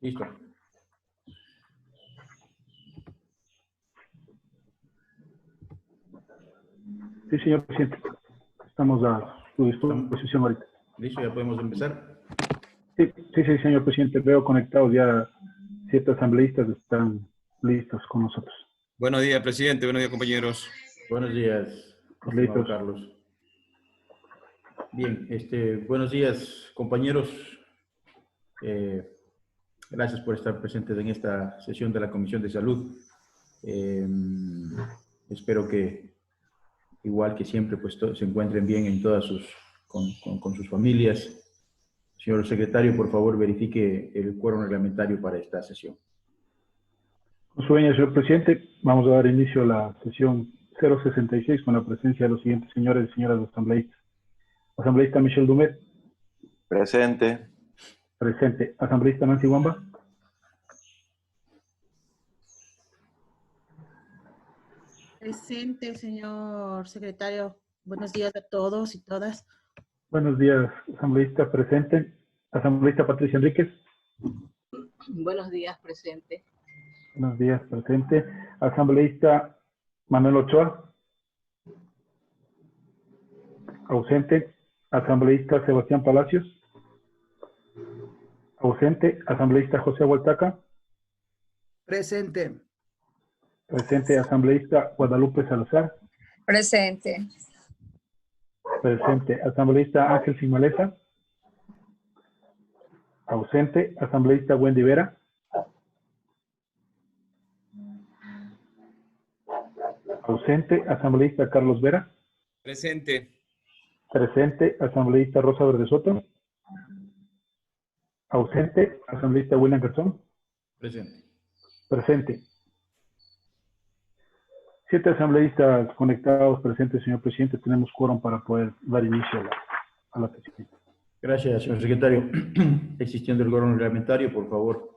Listo. Sí, señor presidente. Estamos a su disposición ahorita. Listo, ya podemos empezar. Sí, señor presidente. Veo conectados ya 7 asambleístas están listos con nosotros. Buenos días, presidente. Buenos días, compañeros. Buenos días, estimado Listos. Carlos. Bien, buenos días, compañeros. Gracias por estar presentes en esta sesión de la Comisión de Salud. Espero que, igual que siempre, pues se encuentren bien en todas con sus familias. Señor secretario, por favor, verifique el quórum reglamentario para esta sesión. Con su venia, señor presidente, vamos a dar inicio a la sesión 066 con la presencia de los siguientes señores y señoras asambleístas. Asambleísta Michel Dumet. Presente. Presente. Asambleísta Nancy Wamba. Presente, señor secretario. Buenos días a todos y todas. Buenos días, asambleísta presente. Asambleísta Patricia Enríquez. Buenos días, presente. Buenos días, presente. Asambleísta Manuel Ochoa. Ausente. Asambleísta Sebastián Palacios. Ausente. Asambleísta José Hualtaca. Presente. Presente. Asambleísta Guadalupe Salazar. Presente. Presente. Asambleísta Ángel Simaleza. Ausente. Asambleísta Wendy Vera. Ausente. Asambleísta Carlos Vera. Presente. Presente. Asambleísta Rosa Verde Soto. Ausente. Asambleísta William Garzón. Presente. Presente. 7 asambleístas conectados presentes, señor presidente. Tenemos quórum para poder dar inicio a la sesión. Gracias, señor secretario. Existiendo el quórum reglamentario, por favor,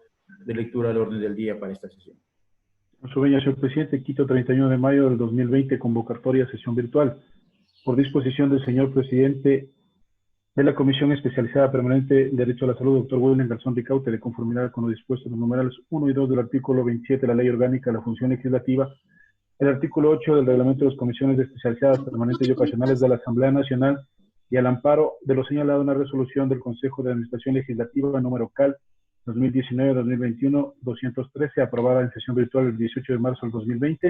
de lectura al orden del día para esta sesión. Con su venia, señor presidente, Quito, 31 de mayo del 2020, convocatoria sesión virtual. Por disposición del señor presidente de la Comisión Especializada Permanente de Derecho a la Salud, doctor William Garzón Ricaute, de conformidad con lo dispuesto en los numerales 1 y 2 del artículo 27 de la Ley Orgánica de la Función Legislativa, el artículo 8 del Reglamento de las Comisiones Especializadas Permanentes y Ocasionales de la Asamblea Nacional y al amparo de lo señalado en la resolución del Consejo de Administración Legislativa número CAL 2019-2021-213, aprobada en sesión virtual el 18 de marzo del 2020,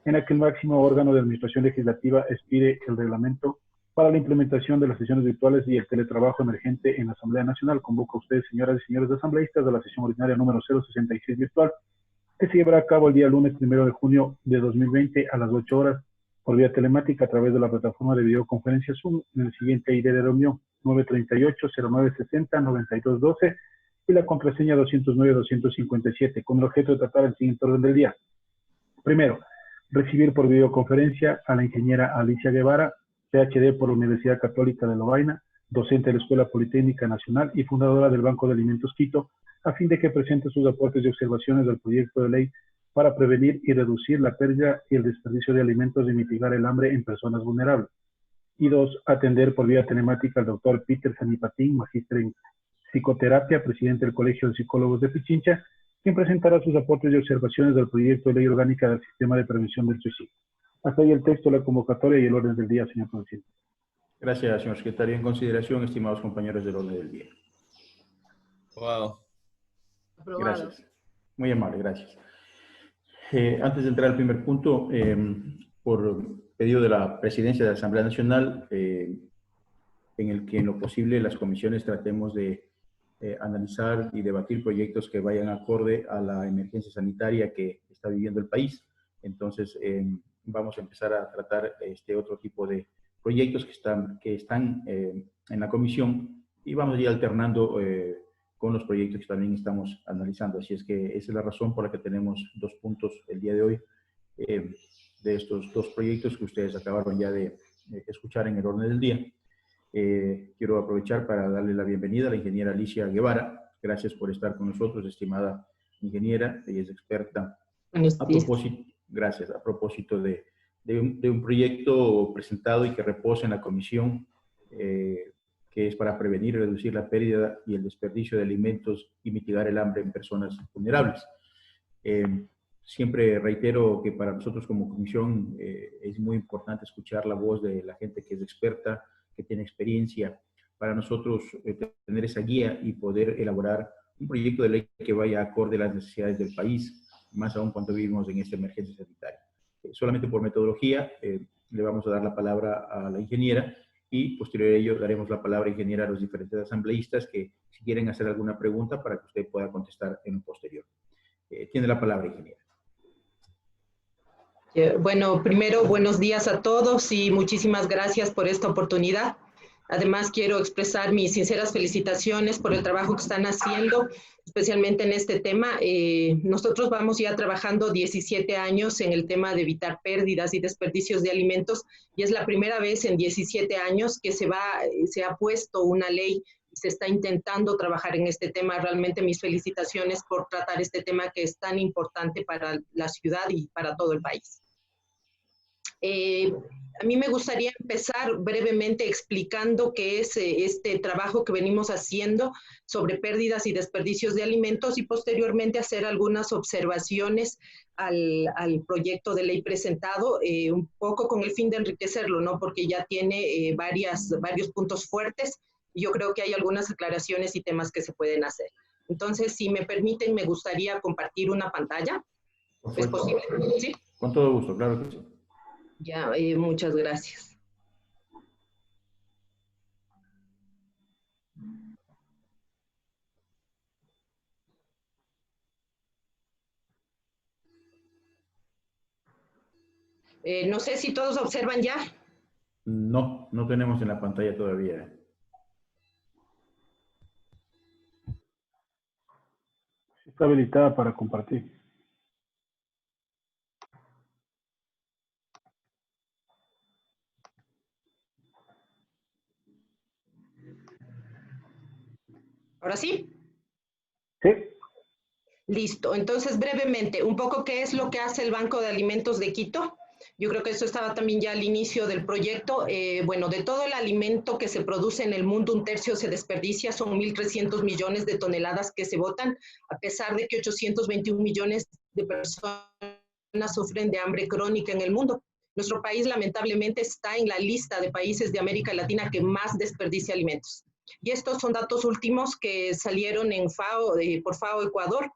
en la que el máximo órgano de administración legislativa expide el reglamento para la implementación de las sesiones virtuales y el teletrabajo emergente en la Asamblea Nacional. Convoco a ustedes, señoras y señores asambleístas, de la sesión ordinaria número 066 virtual, que se llevará a cabo el día lunes 1 de junio de 2020 a las 8 horas por vía telemática a través de la plataforma de videoconferencia Zoom en el siguiente ID de reunión 938-0960-9212 y la contraseña 209-257 con el objeto de tratar el siguiente orden del día. Primero, recibir por videoconferencia a la ingeniera Alicia Guevara, PhD por la Universidad Católica de Lovaina, docente de la Escuela Politécnica Nacional y fundadora del Banco de Alimentos Quito, a fin de que presente sus aportes y observaciones del proyecto de ley para prevenir y reducir la pérdida y el desperdicio de alimentos y mitigar el hambre en personas vulnerables. Y 2, atender por vía telemática al doctor Peter Sanipatín, magíster en psicoterapia, presidente del Colegio de Psicólogos de Pichincha, quien presentará sus aportes y observaciones del proyecto de ley orgánica del Sistema de Prevención del Suicidio. Hasta ahí el texto, la convocatoria y el orden del día, señor presidente. Gracias, señor secretario. En consideración, estimados compañeros del orden del día. Wow. Aprobado. Gracias. Muy amable, gracias. Antes de entrar al primer punto, por pedido de la Presidencia de la Asamblea Nacional, en el que en lo posible las comisiones tratemos de analizar y debatir proyectos que vayan acorde a la emergencia sanitaria que está viviendo el país. Entonces, vamos a empezar a tratar otro tipo de proyectos que están en la comisión y vamos a ir alternando con los proyectos que también estamos analizando. Así es que esa es la razón por la que tenemos 2 puntos el día de hoy de estos 2 proyectos que ustedes acabaron ya de escuchar en el orden del día. Quiero aprovechar para darle la bienvenida a la ingeniera Alicia Guevara. Gracias por estar con nosotros, estimada ingeniera. Ella es experta a propósito de un proyecto presentado y que reposa en la comisión, que que es para prevenir y reducir la pérdida y el desperdicio de alimentos y mitigar el hambre en personas vulnerables. Siempre reitero que para nosotros como comisión es muy importante escuchar la voz de la gente que es experta, que tiene experiencia, para nosotros tener esa guía y poder elaborar un proyecto de ley que vaya acorde a las necesidades del país, más aún cuando vivimos en esta emergencia sanitaria. Solamente por metodología le vamos a dar la palabra a la ingeniera y posterior a ello daremos la palabra, ingeniera, a los diferentes asambleístas que si quieren hacer alguna pregunta para que usted pueda contestar en un posterior. Tiene la palabra, ingeniera. Bueno, primero, buenos días a todos y muchísimas gracias por esta oportunidad. Además, quiero expresar mis sinceras felicitaciones por el trabajo que están haciendo, especialmente en este tema. Nosotros vamos ya trabajando 17 años en el tema de evitar pérdidas y desperdicios de alimentos y es la primera vez en 17 años que se ha puesto una ley y se está intentando trabajar en este tema. Realmente mis felicitaciones por tratar este tema que es tan importante para la ciudad y para todo el país. A mí me gustaría empezar brevemente explicando qué es este trabajo que venimos haciendo sobre pérdidas y desperdicios de alimentos y posteriormente hacer algunas observaciones al proyecto de ley presentado, un poco con el fin de enriquecerlo, ¿no? Porque ya tiene varios puntos fuertes y yo creo que hay algunas aclaraciones y temas que se pueden hacer. Entonces, si me permiten, me gustaría compartir una pantalla. ¿Es posible? ¿Sí? Con todo gusto, claro que sí. Ya, muchas gracias. No sé si todos observan ya. No, no tenemos en la pantalla todavía. Está habilitada para compartir. ¿Ahora sí? Sí. Listo. Entonces, brevemente, un poco qué es lo que hace el Banco de Alimentos de Quito. Yo creo que eso estaba también ya al inicio del proyecto. Bueno, de todo el alimento que se produce en el mundo, 1/3 se desperdicia, son 1.300 millones de toneladas que se botan, a pesar de que 821 millones de personas sufren de hambre crónica en el mundo. Nuestro país, lamentablemente, está en la lista de países de América Latina que más desperdicia alimentos. Y estos son datos últimos que salieron en FAO, por FAO Ecuador,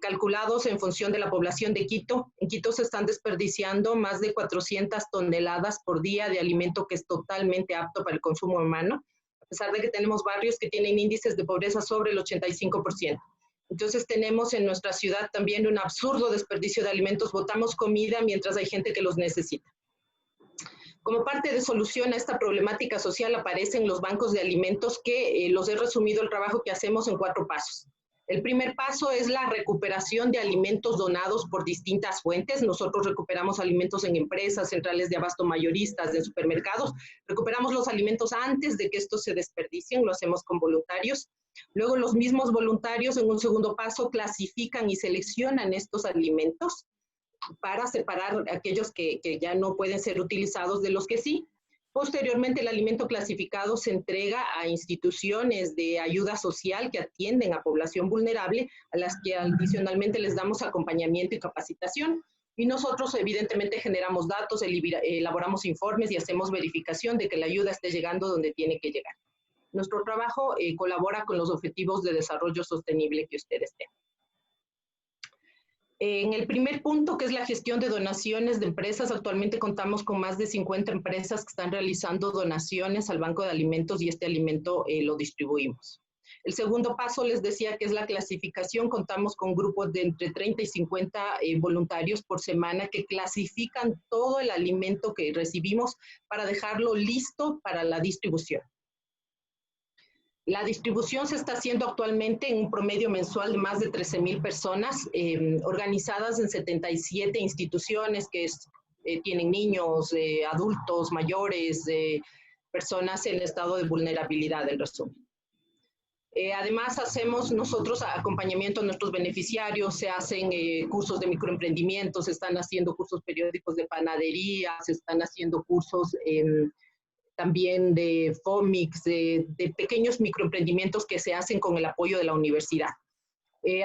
calculados en función de la población de Quito. En Quito se están desperdiciando más de 400 toneladas por día de alimento que es totalmente apto para el consumo humano, a pesar de que tenemos barrios que tienen índices de pobreza sobre el 85%. Entonces tenemos en nuestra ciudad también un absurdo desperdicio de alimentos. Botamos comida mientras hay gente que los necesita. Como parte de solución a esta problemática social aparecen los bancos de alimentos que los he resumido el trabajo que hacemos en 4 pasos. El primer paso es la recuperación de alimentos donados por distintas fuentes. Nosotros recuperamos alimentos en empresas, centrales de abasto mayoristas, en supermercados. Recuperamos los alimentos antes de que estos se desperdicien, lo hacemos con voluntarios. Luego los mismos voluntarios en un segundo paso clasifican y seleccionan estos alimentos para separar aquellos que ya no pueden ser utilizados de los que sí. Posteriormente, el alimento clasificado se entrega a instituciones de ayuda social que atienden a población vulnerable, a las que adicionalmente les damos acompañamiento y capacitación. Y nosotros, evidentemente, generamos datos, elaboramos informes y hacemos verificación de que la ayuda esté llegando donde tiene que llegar. Nuestro trabajo colabora con los objetivos de desarrollo sostenible que ustedes tienen. En el primer punto, que es la gestión de donaciones de empresas, actualmente contamos con más de 50 empresas que están realizando donaciones al Banco de Alimentos y este alimento lo distribuimos. El segundo paso, les decía que es la clasificación. Contamos con grupos de entre 30 y 50 voluntarios por semana que clasifican todo el alimento que recibimos para dejarlo listo para la distribución. La distribución se está haciendo actualmente en un promedio mensual de más de 13,000 personas, organizadas en 77 instituciones que tienen niños, adultos, mayores, personas en estado de vulnerabilidad, en resumen. Además, hacemos nosotros acompañamiento a nuestros beneficiarios, se hacen cursos de microemprendimiento, se están haciendo cursos periódicos de panadería, se están haciendo cursos también de FOMICS, de pequeños microemprendimientos que se hacen con el apoyo de la universidad.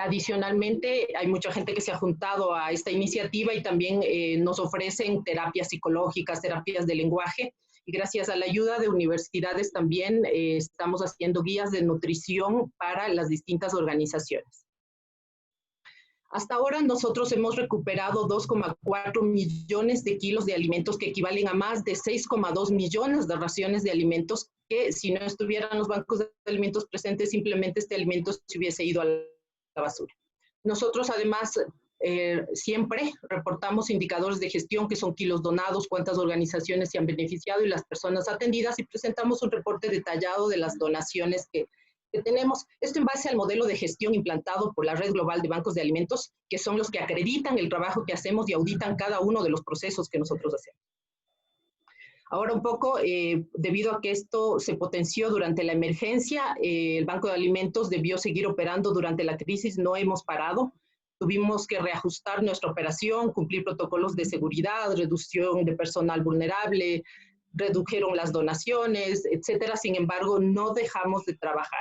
Adicionalmente, hay mucha gente que se ha juntado a esta iniciativa y también nos ofrecen terapias psicológicas, terapias de lenguaje, y gracias a la ayuda de universidades también estamos haciendo guías de nutrición para las distintas organizaciones. Hasta ahora nosotros hemos recuperado 2,4 millones de kilos de alimentos que equivalen a más de 6,2 millones de raciones de alimentos que si no estuvieran los bancos de alimentos presentes, simplemente este alimento se hubiese ido a la basura. Nosotros además siempre reportamos indicadores de gestión que son kilos donados, cuántas organizaciones se han beneficiado y las personas atendidas, y presentamos un reporte detallado de las donaciones que tenemos. Esto en base al modelo de gestión implantado por la Red Global de Bancos de Alimentos, que son los que acreditan el trabajo que hacemos y auditan cada uno de los procesos que nosotros hacemos. Ahora un poco, debido a que esto se potenció durante la emergencia, el Banco de Alimentos debió seguir operando durante la crisis, no hemos parado. Tuvimos que reajustar nuestra operación, cumplir protocolos de seguridad, reducción de personal vulnerable, redujeron las donaciones, etcétera. Sin embargo, no dejamos de trabajar.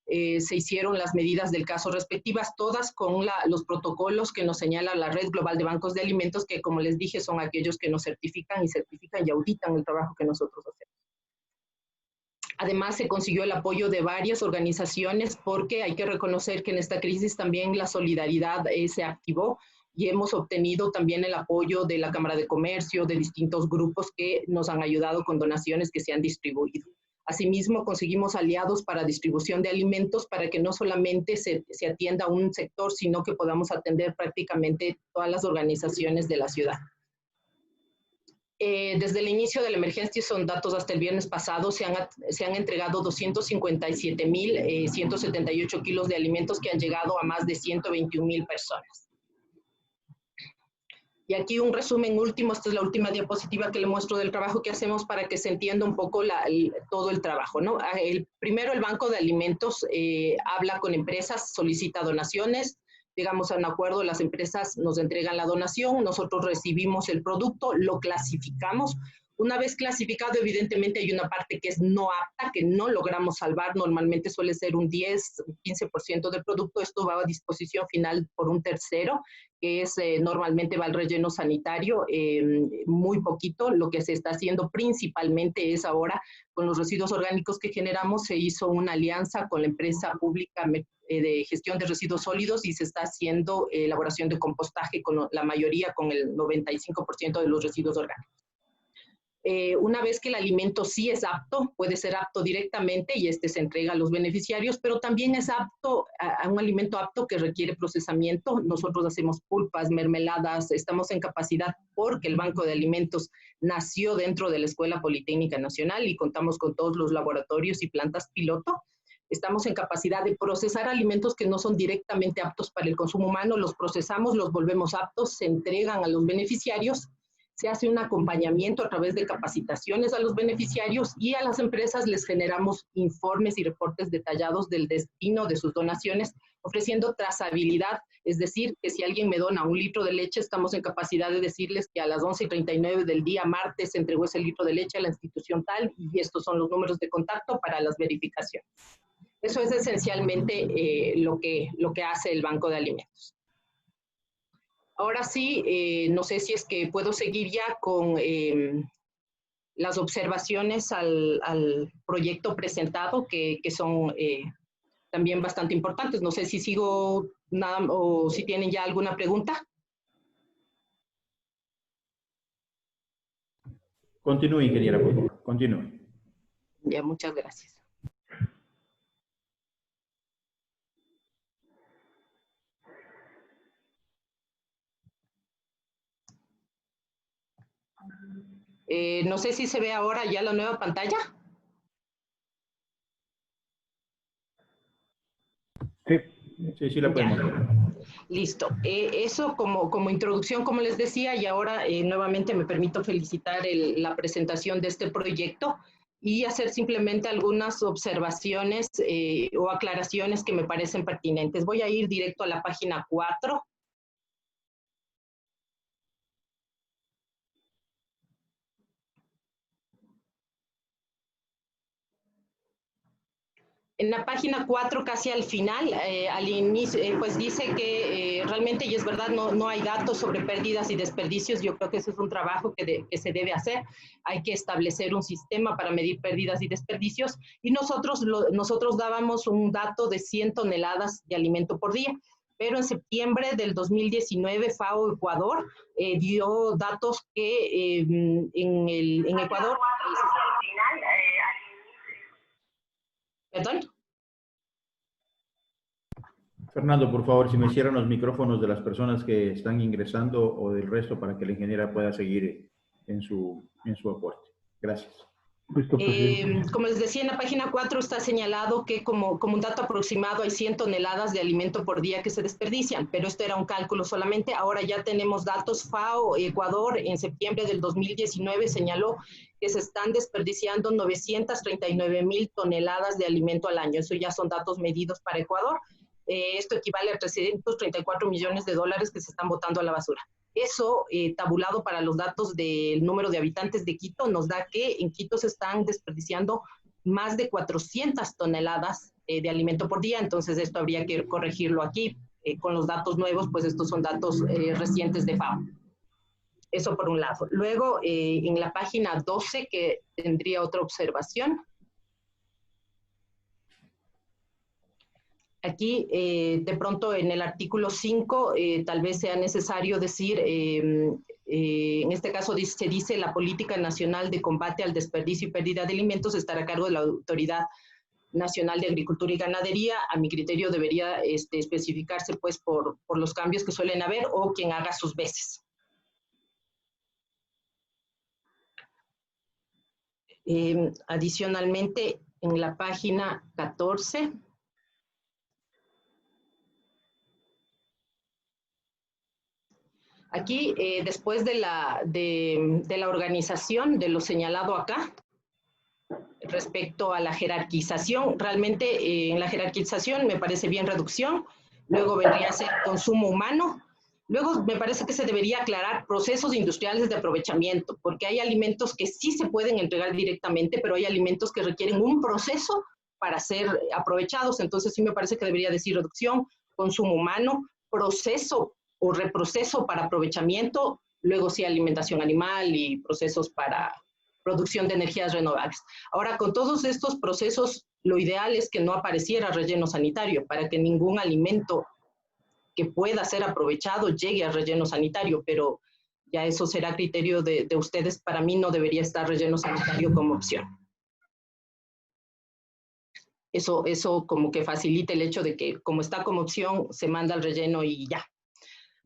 Se hicieron las medidas del caso respectivas, todas con los protocolos que nos señala la Red Global de Bancos de Alimentos, que como les dije son aquellos que nos certifican y auditan el trabajo que nosotros hacemos. Además, se consiguió el apoyo de varias organizaciones porque hay que reconocer que en esta crisis también la solidaridad se activó y hemos obtenido también el apoyo de la Cámara de Comercio, de distintos grupos que nos han ayudado con donaciones que se han distribuido. Asimismo, conseguimos aliados para distribución de alimentos para que no solamente se atienda a un sector, sino que podamos atender prácticamente todas las organizaciones de la ciudad. Desde el inicio de la emergencia, son datos hasta el viernes pasado, se han entregado 257.178 kilos de alimentos que han llegado a más de 121,000 personas. Y aquí un resumen último, esta es la última diapositiva que le muestro del trabajo que hacemos para que se entienda un poco todo el trabajo, ¿no? Primero, el Banco de Alimentos habla con empresas, solicita donaciones, llegamos a un acuerdo, las empresas nos entregan la donación, nosotros recibimos el producto, lo clasificamos. Una vez clasificado, evidentemente hay una parte que es no apta, que no logramos salvar, normalmente suele ser un 10-15% del producto, esto va a disposición final por un tercero, que es normalmente va al relleno sanitario, muy poquito. Lo que se está haciendo principalmente es ahora, con los residuos orgánicos que generamos, se hizo una alianza con la empresa pública de gestión de residuos sólidos y se está haciendo elaboración de compostaje con la mayoría, con el 95% de los residuos orgánicos. Una vez que el alimento sí es apto, puede ser apto directamente y se entrega a los beneficiarios, pero también es apto a un alimento apto que requiere procesamiento. Nosotros hacemos pulpas, mermeladas, estamos en capacidad porque el Banco de Alimentos nació dentro de la Escuela Politécnica Nacional y contamos con todos los laboratorios y plantas piloto. Estamos en capacidad de procesar alimentos que no son directamente aptos para el consumo humano, los procesamos, los volvemos aptos, se entregan a los beneficiarios. Se hace un acompañamiento a través de capacitaciones a los beneficiarios y a las empresas les generamos informes y reportes detallados del destino de sus donaciones, ofreciendo trazabilidad, es decir, que si alguien me dona 1 litro de leche, estamos en capacidad de decirles que a las 11:39 del día martes se entregó ese litro de leche a la institución tal y estos son los números de contacto para las verificaciones. Eso es esencialmente lo que hace el Banco de Alimentos. Ahora sí, no sé si es que puedo seguir ya con las observaciones al proyecto presentado, que son también bastante importantes. No sé si sigo nada o si tienen ya alguna pregunta. Continúe, ingeniera, por favor. Continúe. Ya, muchas gracias. No sé si se ve ahora ya la nueva pantalla. Sí. Sí, la podemos ver. Listo. Eso como introducción, como les decía, y ahora nuevamente me permito felicitar la presentación de este proyecto y hacer simplemente algunas observaciones o aclaraciones que me parecen pertinentes. Voy a ir directo a la página 4. En la página 4, casi al final, al inicio, pues dice que realmente, y es verdad, no hay datos sobre pérdidas y desperdicios. Yo creo que eso es un trabajo que se debe hacer. Hay que establecer un sistema para medir pérdidas y desperdicios. Y nosotros dábamos un dato de 100 toneladas de alimento por día. Pero en septiembre del 2019, FAO Ecuador dio datos que en Ecuador... ¿Perdón? Fernando, por favor, si me cierran los micrófonos de las personas que están ingresando o del resto para que la ingeniera pueda seguir en su aporte. Gracias. Como les decía, en la página 4 está señalado que como un dato aproximado hay 100 toneladas de alimento por día que se desperdician, pero esto era un cálculo solamente. Ahora ya tenemos datos. FAO Ecuador en septiembre del 2019 señaló que se están desperdiciando 939,000 toneladas de alimento al año. Eso ya son datos medidos para Ecuador. Esto equivale a 334 millones de dólares que se están botando a la basura. Eso, tabulado para los datos del número de habitantes de Quito, nos da que en Quito se están desperdiciando más de 400 toneladas de alimento por día. Entonces esto habría que corregirlo aquí con los datos nuevos, pues estos son datos recientes de FAO. Eso por un lado. Luego, en la página 12, que tendría otra observación. Aquí, de pronto, en el artículo 5, tal vez sea necesario decir, en este caso se dice, la Política Nacional de Combate al Desperdicio y Pérdida de Alimentos estará a cargo de la Autoridad Nacional de Agricultura y Ganadería. A mi criterio debería especificarse pues por los cambios que suelen haber o quien haga sus veces. Adicionalmente, en la página 14, aquí, después de la organización, de lo señalado acá, respecto a la jerarquización, realmente en la jerarquización me parece bien reducción, luego vendría a ser consumo humano, luego me parece que se debería aclarar procesos industriales de aprovechamiento, porque hay alimentos que sí se pueden entregar directamente, pero hay alimentos que requieren un proceso para ser aprovechados. Entonces sí me parece que debería decir reducción, consumo humano, proceso o reproceso para aprovechamiento, luego sí alimentación animal y procesos para producción de energías renovables. Ahora, con todos estos procesos, lo ideal es que no apareciera relleno sanitario para que ningún alimento que pueda ser aprovechado llegue al relleno sanitario, pero ya eso será criterio de ustedes. Para mí no debería estar relleno sanitario como opción. Eso como que facilita el hecho de que como está como opción, se manda al relleno y ya.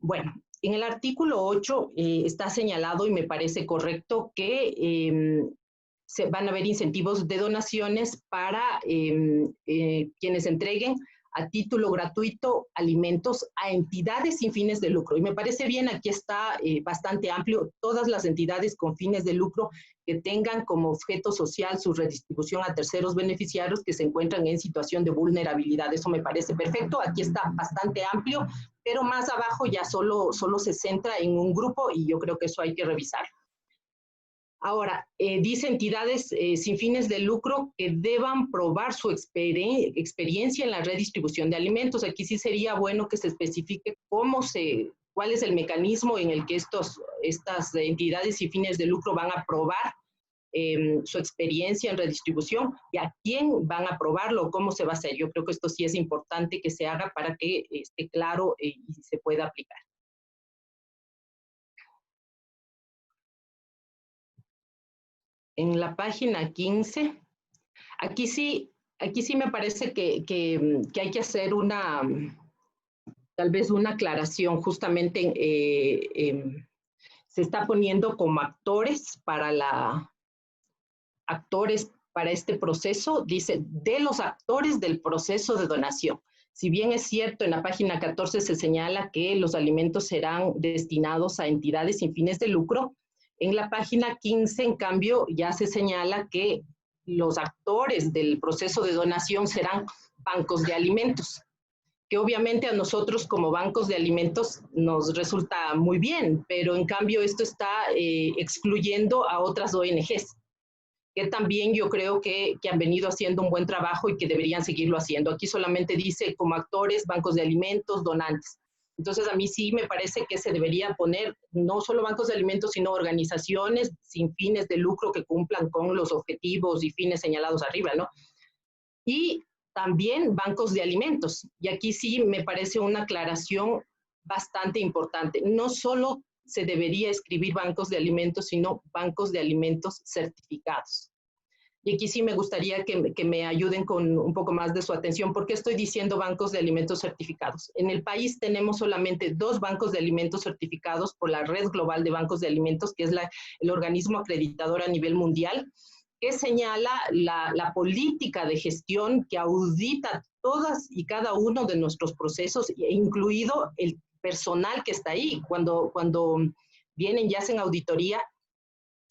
Bueno, en el artículo 8 está señalado, y me parece correcto, que se van a haber incentivos de donaciones para quienes entreguen a título gratuito alimentos a entidades sin fines de lucro. Y me parece bien, aquí está bastante amplio, todas las entidades con fines de lucro que tengan como objeto social su redistribución a terceros beneficiarios que se encuentran en situación de vulnerabilidad. Eso me parece perfecto, aquí está bastante amplio, pero más abajo ya solo se centra en un grupo y yo creo que eso hay que revisar. Ahora, dice entidades sin fines de lucro que deban probar su experiencia en la redistribución de alimentos. Aquí sí sería bueno que se especifique cuál es el mecanismo en el que estas entidades sin fines de lucro van a probar su experiencia en redistribución y a quién van a probarlo, cómo se va a hacer. Yo creo que esto sí es importante que se haga para que esté claro y se pueda aplicar. En la página 15, aquí sí me parece que hay que hacer tal vez una aclaración. Justamente se está poniendo como actores para este proceso, dice, de los actores del proceso de donación. Si bien es cierto, en la página 14 se señala que los alimentos serán destinados a entidades sin fines de lucro, en la página 15, en cambio, ya se señala que los actores del proceso de donación serán bancos de alimentos, que obviamente a nosotros como bancos de alimentos nos resulta muy bien, pero en cambio esto está excluyendo a otras ONGs. que también yo creo que han venido haciendo un buen trabajo y que deberían seguirlo haciendo. Aquí solamente dice como actores, bancos de alimentos, donantes. Entonces, a mí sí me parece que se debería poner no solo bancos de alimentos, sino organizaciones sin fines de lucro que cumplan con los objetivos y fines señalados arriba, ¿no? Y también bancos de alimentos. Y aquí sí me parece una aclaración bastante importante. No solo se debería escribir bancos de alimentos, sino bancos de alimentos certificados. Y aquí sí me gustaría que me ayuden con un poco más de su atención. ¿Por qué estoy diciendo bancos de alimentos certificados? En el país tenemos solamente 2 bancos de alimentos certificados por la Red Global de Bancos de Alimentos, que es el organismo acreditador a nivel mundial, que señala la política de gestión que audita todas y cada uno de nuestros procesos, incluido el personal que está ahí. Cuando vienen y hacen auditoría,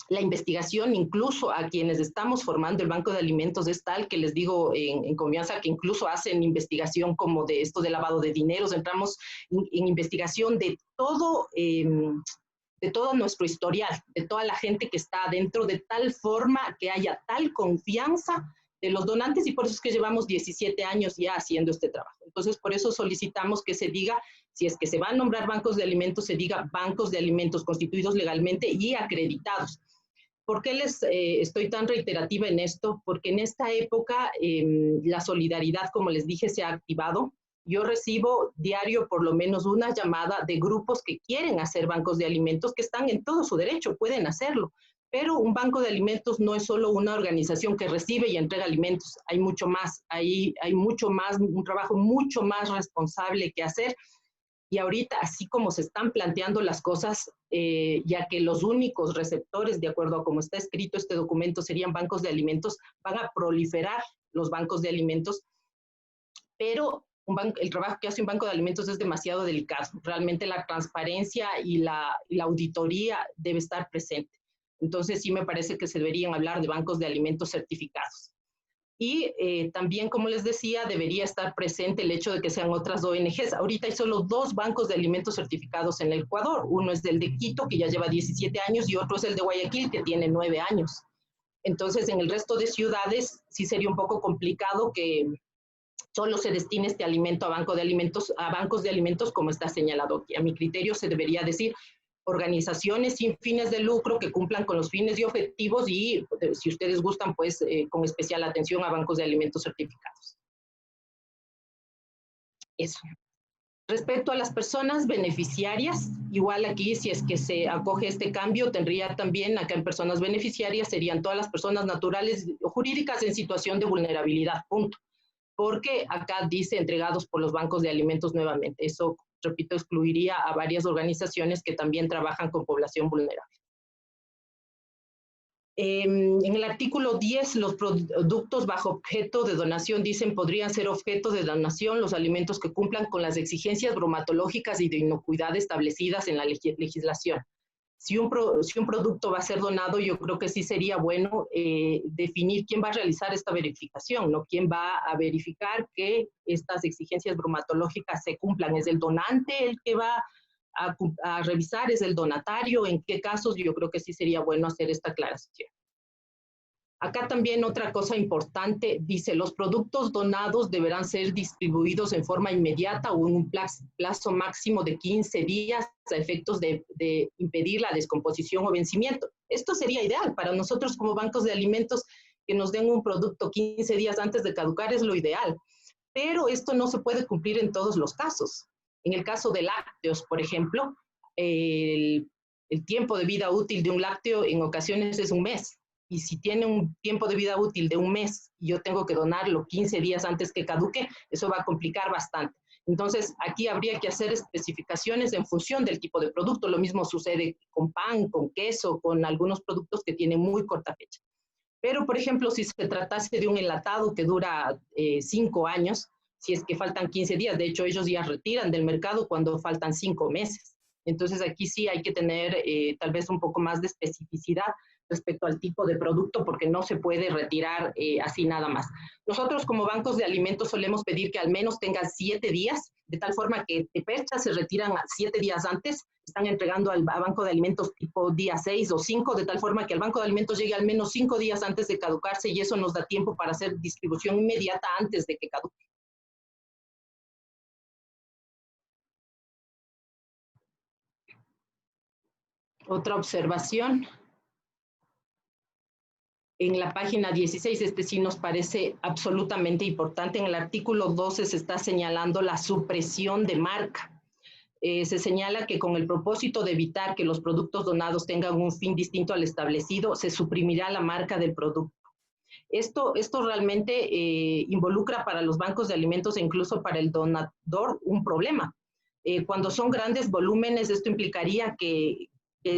la investigación, incluso a quienes estamos formando el Banco de Alimentos, es tal que les digo en confianza que incluso hacen investigación como de esto de lavado de dineros. Entramos en investigación de todo nuestro historial, de toda la gente que está adentro, de tal forma que haya tal confianza de los donantes, y por eso es que llevamos 17 años ya haciendo este trabajo. Entonces, por eso solicitamos que se diga, si es que se van a nombrar bancos de alimentos, se diga bancos de alimentos constituidos legalmente y acreditados. ¿Por qué les estoy tan reiterativa en esto? Porque en esta época la solidaridad, como les dije, se ha activado. Yo recibo diario por lo menos una llamada de grupos que quieren hacer bancos de alimentos, que están en todo su derecho, pueden hacerlo. Pero un banco de alimentos no es solo una organización que recibe y entrega alimentos. Hay mucho más, hay mucho más, un trabajo mucho más responsable que hacer. Y ahorita, así como se están planteando las cosas, ya que los únicos receptores, de acuerdo a cómo está escrito este documento, serían bancos de alimentos, van a proliferar los bancos de alimentos, pero el trabajo que hace un banco de alimentos es demasiado delicado. Realmente la transparencia y la auditoría debe estar presente. Entonces sí me parece que se deberían hablar de bancos de alimentos certificados. Y también, como les decía, debería estar presente el hecho de que sean otras ONGs. Ahorita hay solo 2 bancos de alimentos certificados en el Ecuador. Uno es el de Quito, que ya lleva 17 años, y otro es el de Guayaquil, que tiene 9 años. Entonces, en el resto de ciudades sí sería un poco complicado que solo se destine este alimento a bancos de alimentos, como está señalado aquí. A mi criterio se debería decir organizaciones sin fines de lucro que cumplan con los fines y objetivos, y si ustedes gustan, pues con especial atención a bancos de alimentos certificados. Eso. Respecto a las personas beneficiarias, igual aquí, si es que se acoge este cambio, tendría también acá en personas beneficiarias, serían todas las personas naturales o jurídicas en situación de vulnerabilidad, punto. Porque acá dice entregados por los bancos de alimentos nuevamente. Eso, repito, excluiría a varias organizaciones que también trabajan con población vulnerable. En el artículo 10, los productos bajo objeto de donación, dicen, podrían ser objeto de donación los alimentos que cumplan con las exigencias bromatológicas y de inocuidad establecidas en la legislación. Si un producto va a ser donado, yo creo que sí sería bueno definir quién va a realizar esta verificación, ¿no? Quién va a verificar que estas exigencias bromatológicas se cumplan. ¿Es el donante el que va a revisar? ¿Es el donatario? ¿En qué casos? Yo creo que sí sería bueno hacer esta aclaración. Acá también otra cosa importante, dice, los productos donados deberán ser distribuidos en forma inmediata o en un plazo máximo de 15 días a efectos de impedir la descomposición o vencimiento. Esto sería ideal para nosotros como bancos de alimentos, que nos den un producto 15 días antes de caducar es lo ideal, pero esto no se puede cumplir en todos los casos. En el caso de lácteos, por ejemplo, el tiempo de vida útil de un lácteo en ocasiones es un mes. Y si tiene un tiempo de vida útil de un mes y yo tengo que donarlo 15 días antes que caduque, eso va a complicar bastante. Entonces, aquí habría que hacer especificaciones en función del tipo de producto. Lo mismo sucede con pan, con queso, con algunos productos que tienen muy corta fecha. Pero, por ejemplo, si se tratase de un enlatado que dura 5 años, si es que faltan 15 días, de hecho, ellos ya retiran del mercado cuando faltan 5 meses. Entonces, aquí sí hay que tener tal vez un poco más de especificidad respecto al tipo de producto porque no se puede retirar así nada más. Nosotros como bancos de alimentos solemos pedir que al menos tengan 7 días, de tal forma que de percha se retiran 7 días antes, están entregando al banco de alimentos tipo día 6 o 5, de tal forma que al banco de alimentos llegue al menos 5 días antes de caducarse y eso nos da tiempo para hacer distribución inmediata antes de que caduque. Otra observación. En la página 16, este sí nos parece absolutamente importante. En el artículo 12 se está señalando la supresión de marca. Se señala que con el propósito de evitar que los productos donados tengan un fin distinto al establecido, se suprimirá la marca del producto. Esto realmente involucra para los bancos de alimentos e incluso para el donador un problema. Cuando son grandes volúmenes, esto implicaría que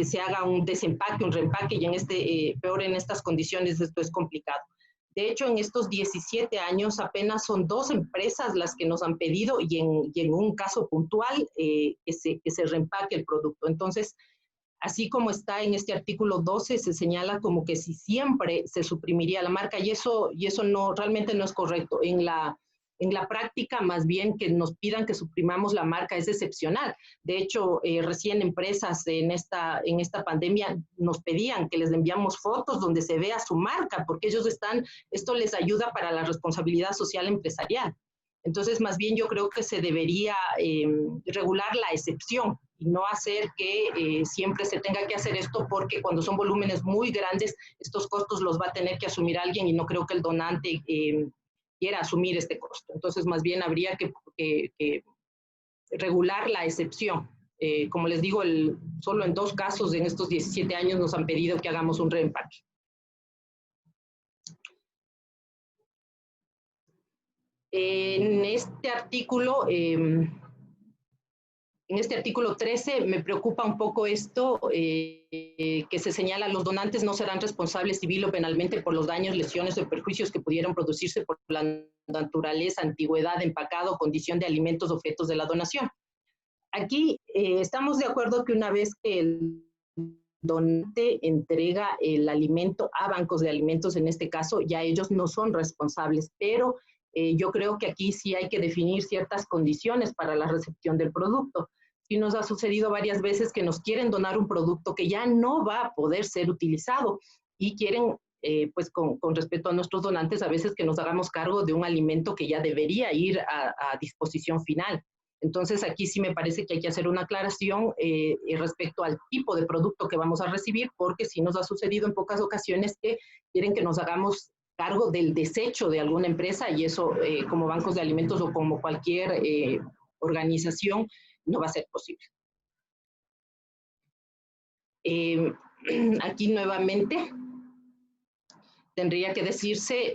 se haga un desempaque, un reempaque, y peor en estas condiciones esto es complicado. De hecho, en estos 17 años apenas son 2 empresas las que nos han pedido y en un caso puntual que se reempaque el producto. Entonces, así como está en este artículo 12, se señala como que si siempre se suprimiría la marca y eso no, realmente no es correcto. En la práctica, más bien que nos pidan que suprimamos la marca es excepcional. De hecho, recién empresas en esta pandemia nos pedían que les enviamos fotos donde se vea su marca, porque esto les ayuda para la responsabilidad social empresarial. Entonces, más bien yo creo que se debería regular la excepción y no hacer que siempre se tenga que hacer esto, porque cuando son volúmenes muy grandes, estos costos los va a tener que asumir alguien y no creo que el donante quiera asumir este costo. Entonces, más bien habría que regular la excepción. Como les digo, solo en 2 casos en estos 17 años nos han pedido que hagamos un reempaque. En este artículo 13 me preocupa un poco esto, que se señala: los donantes no serán responsables civil o penalmente por los daños, lesiones o perjuicios que pudieran producirse por la naturaleza, antigüedad, empacado, condición de alimentos objetos de la donación. Aquí estamos de acuerdo que una vez que el donante entrega el alimento a bancos de alimentos, en este caso, ya ellos no son responsables, pero yo creo que aquí sí hay que definir ciertas condiciones para la recepción del producto. Sí nos ha sucedido varias veces que nos quieren donar un producto que ya no va a poder ser utilizado y quieren, pues con respecto a nuestros donantes, a veces que nos hagamos cargo de un alimento que ya debería ir a disposición final. Entonces, aquí sí me parece que hay que hacer una aclaración respecto al tipo de producto que vamos a recibir, porque sí nos ha sucedido en pocas ocasiones que quieren que nos hagamos cargo del desecho de alguna empresa y eso, como bancos de alimentos o como cualquier organización, no va a ser posible. Aquí nuevamente tendría que decirse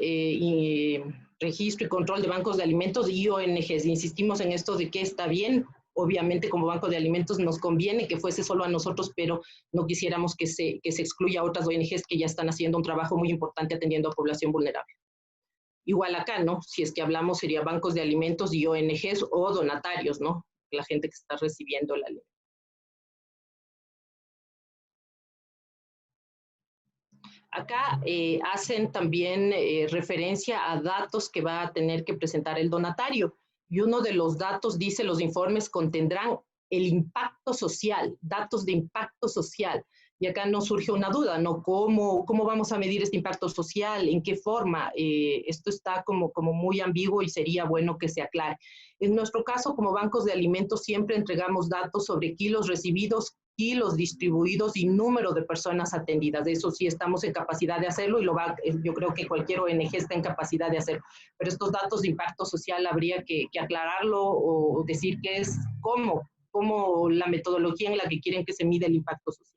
registro y control de bancos de alimentos y ONGs. Insistimos en esto de que está bien. Obviamente, como banco de alimentos nos conviene que fuese solo a nosotros, pero no quisiéramos que se excluya a otras ONGs que ya están haciendo un trabajo muy importante atendiendo a población vulnerable. Igual acá, ¿no? Si es que hablamos, sería bancos de alimentos y ONGs o donatarios, ¿no? La gente que está recibiendo el alimento. Acá hacen también referencia a datos que va a tener que presentar el donatario. Y uno de los datos, dice, los informes contendrán el impacto social, datos de impacto social. Y acá nos surge una duda, ¿no? ¿Cómo vamos a medir este impacto social? ¿En qué forma? Esto está como muy ambiguo y sería bueno que se aclare. En nuestro caso, como bancos de alimentos, siempre entregamos datos sobre kilos recibidos, kilos distribuidos y número de personas atendidas. De eso sí estamos en capacidad de hacerlo y yo creo que cualquier ONG está en capacidad de hacerlo. Pero estos datos de impacto social habría que aclararlo o decir qué es, cómo la metodología en la que quieren que se mida el impacto social.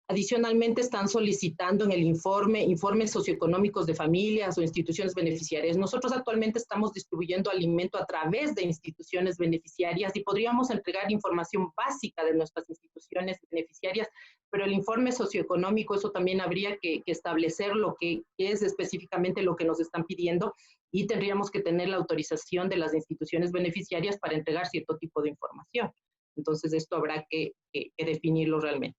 Adicionalmente, están solicitando en el informes socioeconómicos de familias o instituciones beneficiarias. Nosotros actualmente estamos distribuyendo alimento a través de instituciones beneficiarias y podríamos entregar información básica de nuestras instituciones beneficiarias, pero el informe socioeconómico, eso también habría que establecer lo que es específicamente lo que nos están pidiendo y tendríamos que tener la autorización de las instituciones beneficiarias para entregar cierto tipo de información. Entonces, esto habrá que definirlo realmente.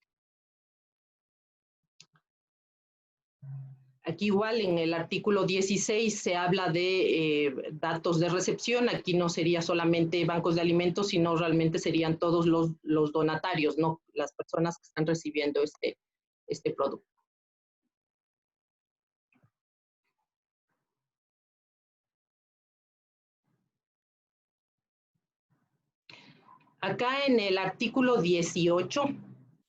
Aquí igual en el artículo 16 se habla de datos de recepción. Aquí no sería solamente bancos de alimentos, sino realmente serían todos los donatarios, ¿no? Las personas que están recibiendo este producto. Acá en el artículo 18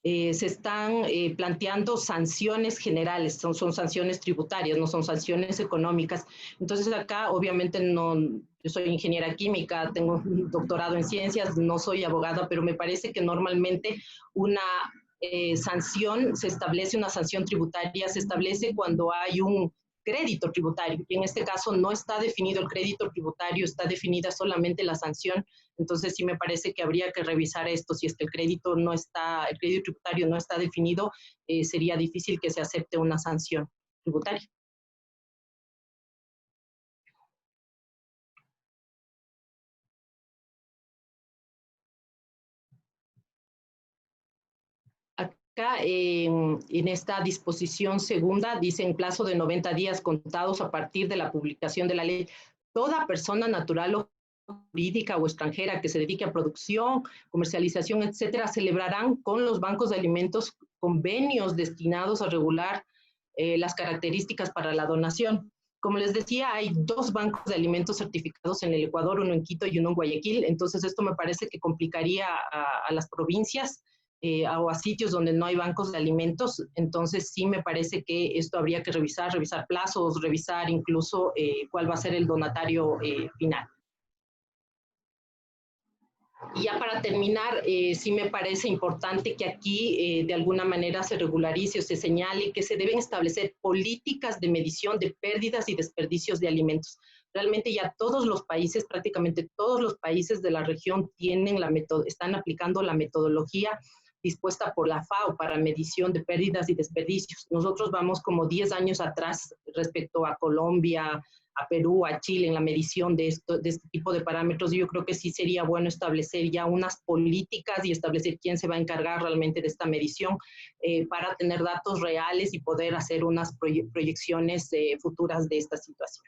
se están planteando sanciones generales, son sanciones tributarias, no son sanciones económicas. Entonces acá obviamente no, yo soy ingeniera química, tengo un doctorado en ciencias, no soy abogada, pero me parece que normalmente una sanción, se establece una sanción tributaria, se establece cuando hay un crédito tributario, y en este caso no está definido el crédito tributario, está definida solamente la sanción. Entonces sí me parece que habría que revisar esto. Si es que el crédito tributario no está definido, sería difícil que se acepte una sanción tributaria. Acá en esta disposición segunda dice: en plazo de 90 días contados a partir de la publicación de la ley, toda persona natural o jurídica o extranjera que se dedique a producción, comercialización, etcétera, celebrarán con los bancos de alimentos convenios destinados a regular las características para la donación. Como les decía, hay 2 bancos de alimentos certificados en el Ecuador, uno en Quito y uno en Guayaquil. Entonces esto me parece que complicaría a las provincias o a sitios donde no hay bancos de alimentos. Entonces sí me parece que esto habría que revisar plazos, revisar incluso cuál va a ser el donatario final. Y ya para terminar, sí me parece importante que aquí de alguna manera se regularice o se señale que se deben establecer políticas de medición de pérdidas y desperdicios de alimentos. Realmente ya todos los países, prácticamente todos los países de la región están aplicando la metodología dispuesta por la FAO para medición de pérdidas y desperdicios. Nosotros vamos como 10 años atrás respecto a Colombia, a Perú, a Chile en la medición de este tipo de parámetros. Yo creo que sí sería bueno establecer ya unas políticas y establecer quién se va a encargar realmente de esta medición para tener datos reales y poder hacer unas proyecciones futuras de esta situación.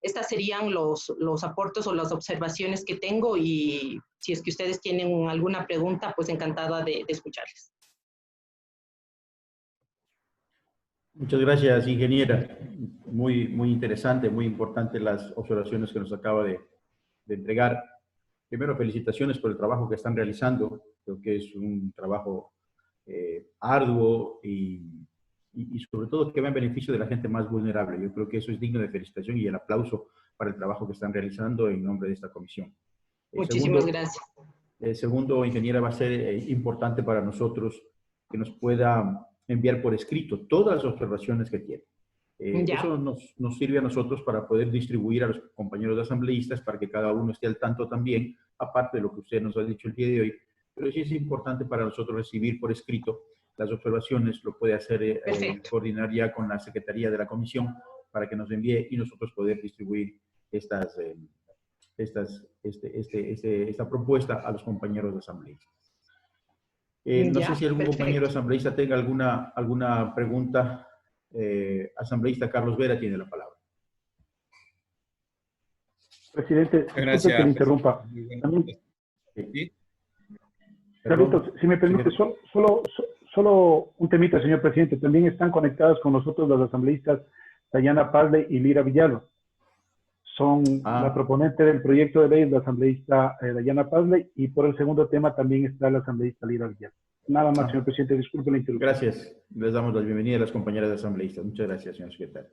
Estas serían los aportes o las observaciones que tengo, y si es que ustedes tienen alguna pregunta, pues encantada de escucharles. Muchas gracias, ingeniera. Muy, muy interesante, muy importante las observaciones que nos acaba de entregar. Primero, felicitaciones por el trabajo que están realizando. Creo que es un trabajo arduo y sobre todo que va en beneficio de la gente más vulnerable. Yo creo que eso es digno de felicitación y el aplauso para el trabajo que están realizando en nombre de esta comisión. Muchísimas gracias. Segundo, ingeniera, va a ser importante para nosotros que nos pueda enviar por escrito todas las observaciones que tiene. Eso nos sirve a nosotros para poder distribuir a los compañeros asambleístas para que cada uno esté al tanto también, aparte de lo que usted nos ha dicho el día de hoy. Pero sí es importante para nosotros recibir por escrito las observaciones, lo puede hacer coordinar ya con la Secretaría de la Comisión para que nos envíe y nosotros poder distribuir esta propuesta a los compañeros asambleístas. No sé si algún compañero asambleísta tenga alguna pregunta. Asambleísta Carlos Vera tiene la palabra. Presidente, disculpe que le interrumpa. ¿Sí? Carlitos, si me permite, solo un temita, señor presidente. También están conectados con nosotros los asambleístas Dayana Pazley y Lira Villalba. Son la proponente del proyecto de ley, la asambleísta Dayana Pazley, y por el segundo tema también está la asambleísta Lira Villalba. Nada más, señor presidente, disculpe la interrupción. Gracias. Les damos la bienvenida a las compañeras asambleístas. Muchas gracias, señor secretario.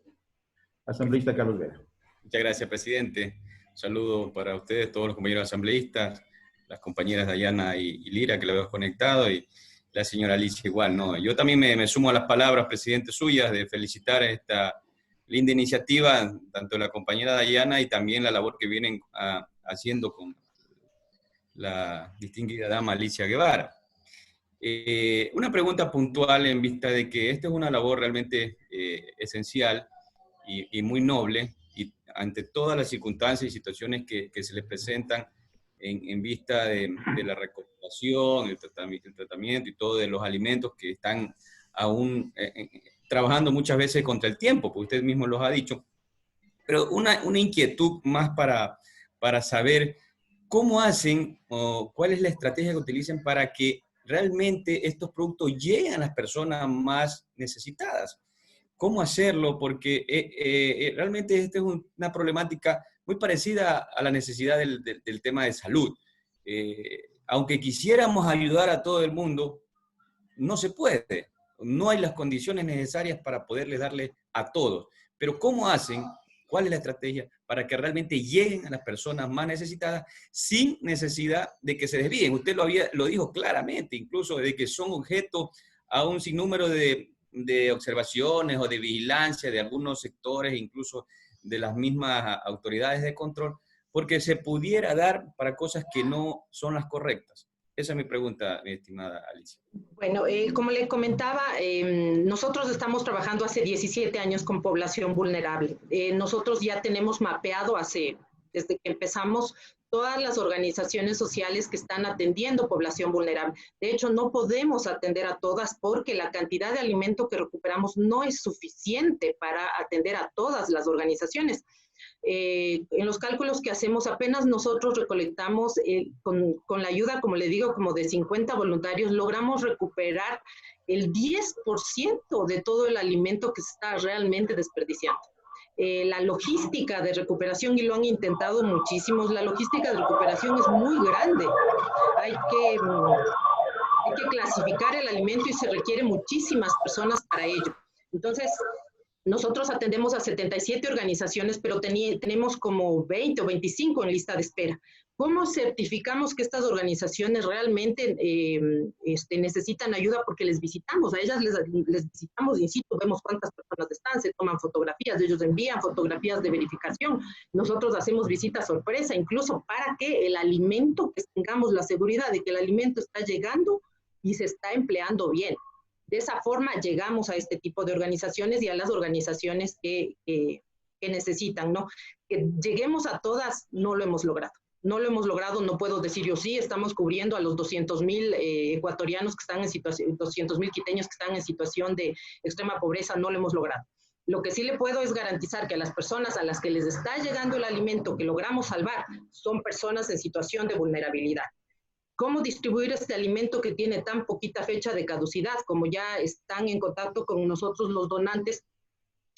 Asambleísta Carlos Vera. Muchas gracias, presidente. Un saludo para ustedes, todos los compañeros asambleístas, las compañeras Dayana y Lira, que la veo conectado, y la señora Alicia igual, ¿no? Yo también me sumo a las palabras, presidente, suyas, de felicitar esta linda iniciativa, tanto la compañera Dayana y también la labor que vienen haciendo con la distinguida dama Alicia Guevara. Una pregunta puntual en vista de que esta es una labor realmente esencial y muy noble, y ante todas las circunstancias y situaciones que se les presentan en vista de la recopilación, el tratamiento y todo de los alimentos que están aún trabajando muchas veces contra el tiempo, porque usted mismo los ha dicho. Pero una inquietud más para saber cómo hacen o cuál es la estrategia que utilizan para que realmente estos productos lleguen a las personas más necesitadas. ¿Cómo hacerlo? Porque realmente esta es una problemática muy parecida a la necesidad del tema de salud. Aunque quisiéramos ayudar a todo el mundo, no se puede. No hay las condiciones necesarias para poderles darle a todos. Pero ¿cómo hacen? ¿Cuál es la estrategia para que realmente lleguen a las personas más necesitadas sin necesidad de que se desvíen? Usted lo dijo claramente, incluso de que son objeto a un sinnúmero de observaciones o de vigilancia de algunos sectores, incluso de las mismas autoridades de control, porque se pudiera dar para cosas que no son las correctas. Esa es mi pregunta, mi estimada Alicia. Bueno, como le comentaba, nosotros estamos trabajando hace 17 años con población vulnerable. Nosotros ya tenemos mapeado desde que empezamos todas las organizaciones sociales que están atendiendo población vulnerable. De hecho, no podemos atender a todas porque la cantidad de alimento que recuperamos no es suficiente para atender a todas las organizaciones. En los cálculos que hacemos, apenas nosotros recolectamos, con la ayuda, como le digo, como de 50 voluntarios, logramos recuperar el 10% de todo el alimento que se está realmente desperdiciando. La logística de recuperación, y lo han intentado muchísimos, la logística de recuperación es muy grande. Hay que clasificar el alimento y se requieren muchísimas personas para ello. Entonces, nosotros atendemos a 77 organizaciones, pero tenemos como 20 o 25 en lista de espera. ¿Cómo certificamos que estas organizaciones realmente necesitan ayuda? Porque les visitamos, a ellas les visitamos in situ, vemos cuántas personas están, se toman fotografías, ellos envían fotografías de verificación, nosotros hacemos visitas sorpresa, incluso para que el alimento, que tengamos la seguridad de que el alimento está llegando y se está empleando bien. De esa forma llegamos a este tipo de organizaciones y a las organizaciones que necesitan, ¿no? Que lleguemos a todas, no lo hemos logrado. No lo hemos logrado, no puedo decir yo sí, estamos cubriendo a los 200,000 ecuatorianos que están en situación, 200,000 quiteños que están en situación de extrema pobreza, no lo hemos logrado. Lo que sí le puedo es garantizar que a las personas a las que les está llegando el alimento que logramos salvar son personas en situación de vulnerabilidad. ¿Cómo distribuir este alimento que tiene tan poquita fecha de caducidad? Como ya están en contacto con nosotros los donantes,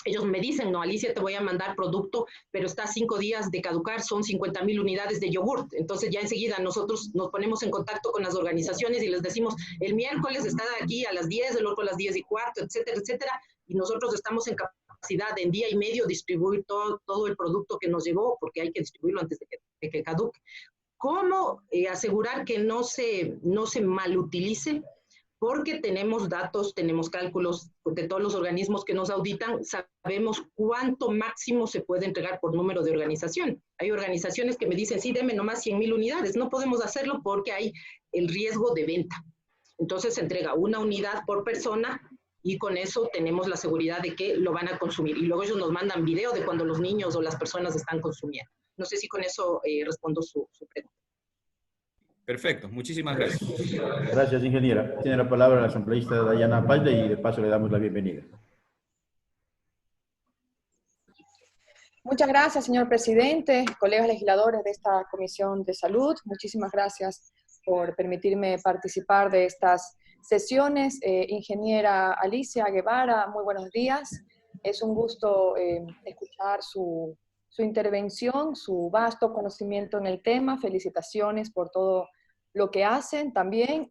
ellos me dicen, no, Alicia, te voy a mandar producto, pero está 5 días de caducar, son 50,000 unidades de yogurt. Entonces ya enseguida nosotros nos ponemos en contacto con las organizaciones y les decimos, el miércoles está aquí a las 10, el otro a las 10:15, etcétera, etcétera. Y nosotros estamos en capacidad de en día y medio distribuir todo el producto que nos llegó, porque hay que distribuirlo antes de que caduque. ¿Cómo asegurar que no se malutilice? Porque tenemos datos, tenemos cálculos de todos los organismos que nos auditan, sabemos cuánto máximo se puede entregar por número de organización. Hay organizaciones que me dicen, sí, deme nomás 100,000 unidades. No podemos hacerlo porque hay el riesgo de venta. Entonces se entrega una unidad por persona y con eso tenemos la seguridad de que lo van a consumir. Y luego ellos nos mandan video de cuando los niños o las personas están consumiendo. No sé si con eso respondo su pregunta. Perfecto, muchísimas gracias. Gracias, ingeniera. Tiene la palabra la asambleísta Dayana Payde y de paso le damos la bienvenida. Muchas gracias, señor presidente, colegas legisladores de esta Comisión de Salud. Muchísimas gracias por permitirme participar de estas sesiones. Ingeniera Alicia Guevara, muy buenos días. Es un gusto escuchar su intervención, su vasto conocimiento en el tema. Felicitaciones por todo lo que hacen. También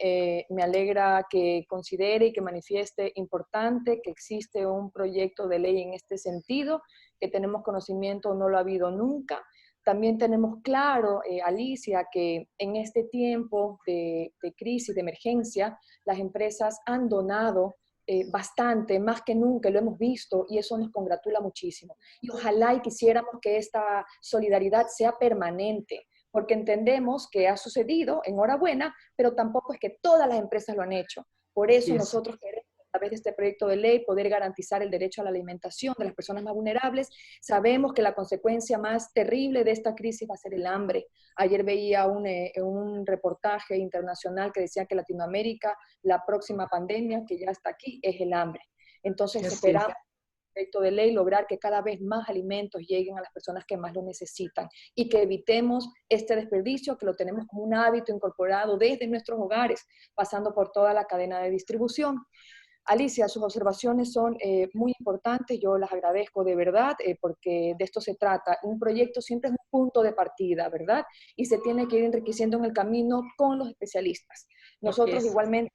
me alegra que considere y que manifieste importante que existe un proyecto de ley en este sentido, que tenemos conocimiento, no lo ha habido nunca. También tenemos claro, Alicia, que en este tiempo de crisis, de emergencia, las empresas han donado bastante, más que nunca, lo hemos visto y eso nos congratula muchísimo. Y ojalá y quisiéramos que esta solidaridad sea permanente, porque entendemos que ha sucedido, enhorabuena, pero tampoco es que todas las empresas lo han hecho. Por eso nosotros queremos, a través de este proyecto de ley, poder garantizar el derecho a la alimentación de las personas más vulnerables. Sabemos que la consecuencia más terrible de esta crisis va a ser el hambre. Ayer veía un reportaje internacional que decía que Latinoamérica, la próxima pandemia que ya está aquí, es el hambre. Entonces Así es. esperamos proyecto de ley lograr que cada vez más alimentos lleguen a las personas que más lo necesitan y que evitemos este desperdicio que lo tenemos como un hábito incorporado desde nuestros hogares, pasando por toda la cadena de distribución. Alicia, sus observaciones son muy importantes, yo las agradezco de verdad, porque de esto se trata. Un proyecto siempre es un punto de partida, ¿verdad? Y se tiene que ir enriqueciendo en el camino con los especialistas. Nosotros es. igualmente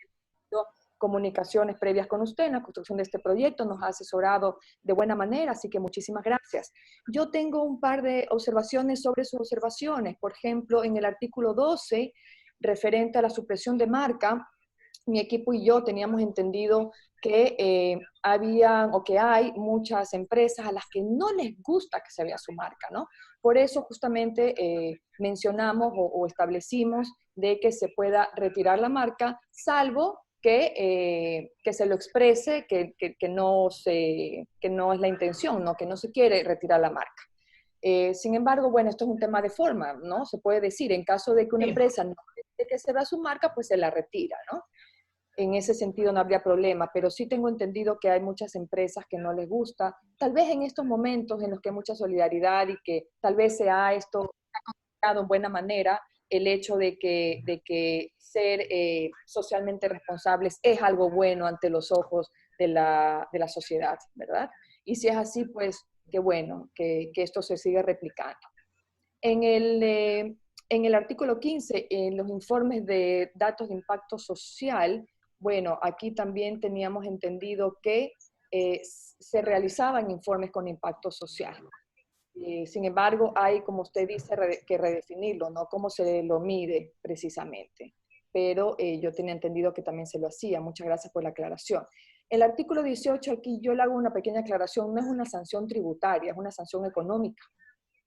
comunicaciones previas con usted en la construcción de este proyecto, nos ha asesorado de buena manera, así que muchísimas gracias. Yo tengo un par de observaciones sobre sus observaciones. Por ejemplo, en el artículo 12, referente a la supresión de marca, mi equipo y yo teníamos entendido que había o que hay muchas empresas a las que no les gusta que se vea su marca, ¿no? Por eso justamente mencionamos o establecimos de que se pueda retirar la marca, salvo que se lo exprese, que no es la intención, ¿no? Que no se quiere retirar la marca. Sin embargo, bueno, esto es un tema de forma, ¿no? Se puede decir, en caso de que una empresa no quiere que se vea su marca, pues se la retira, ¿no? En ese sentido no habría problema, pero sí tengo entendido que hay muchas empresas que no les gusta, tal vez en estos momentos en los que hay mucha solidaridad y que tal vez sea esto en buena manera, el hecho de que ser socialmente responsables es algo bueno ante los ojos de la sociedad, ¿verdad? Y si es así, pues qué bueno que esto se siga replicando. En el artículo 15, en los informes de datos de impacto social, bueno, aquí también teníamos entendido que se realizaban informes con impacto social. Sin embargo, hay, como usted dice, que redefinirlo, ¿no? Cómo se lo mide precisamente. Pero yo tenía entendido que también se lo hacía. Muchas gracias por la aclaración. El artículo 18, aquí yo le hago una pequeña aclaración. No es una sanción tributaria, es una sanción económica.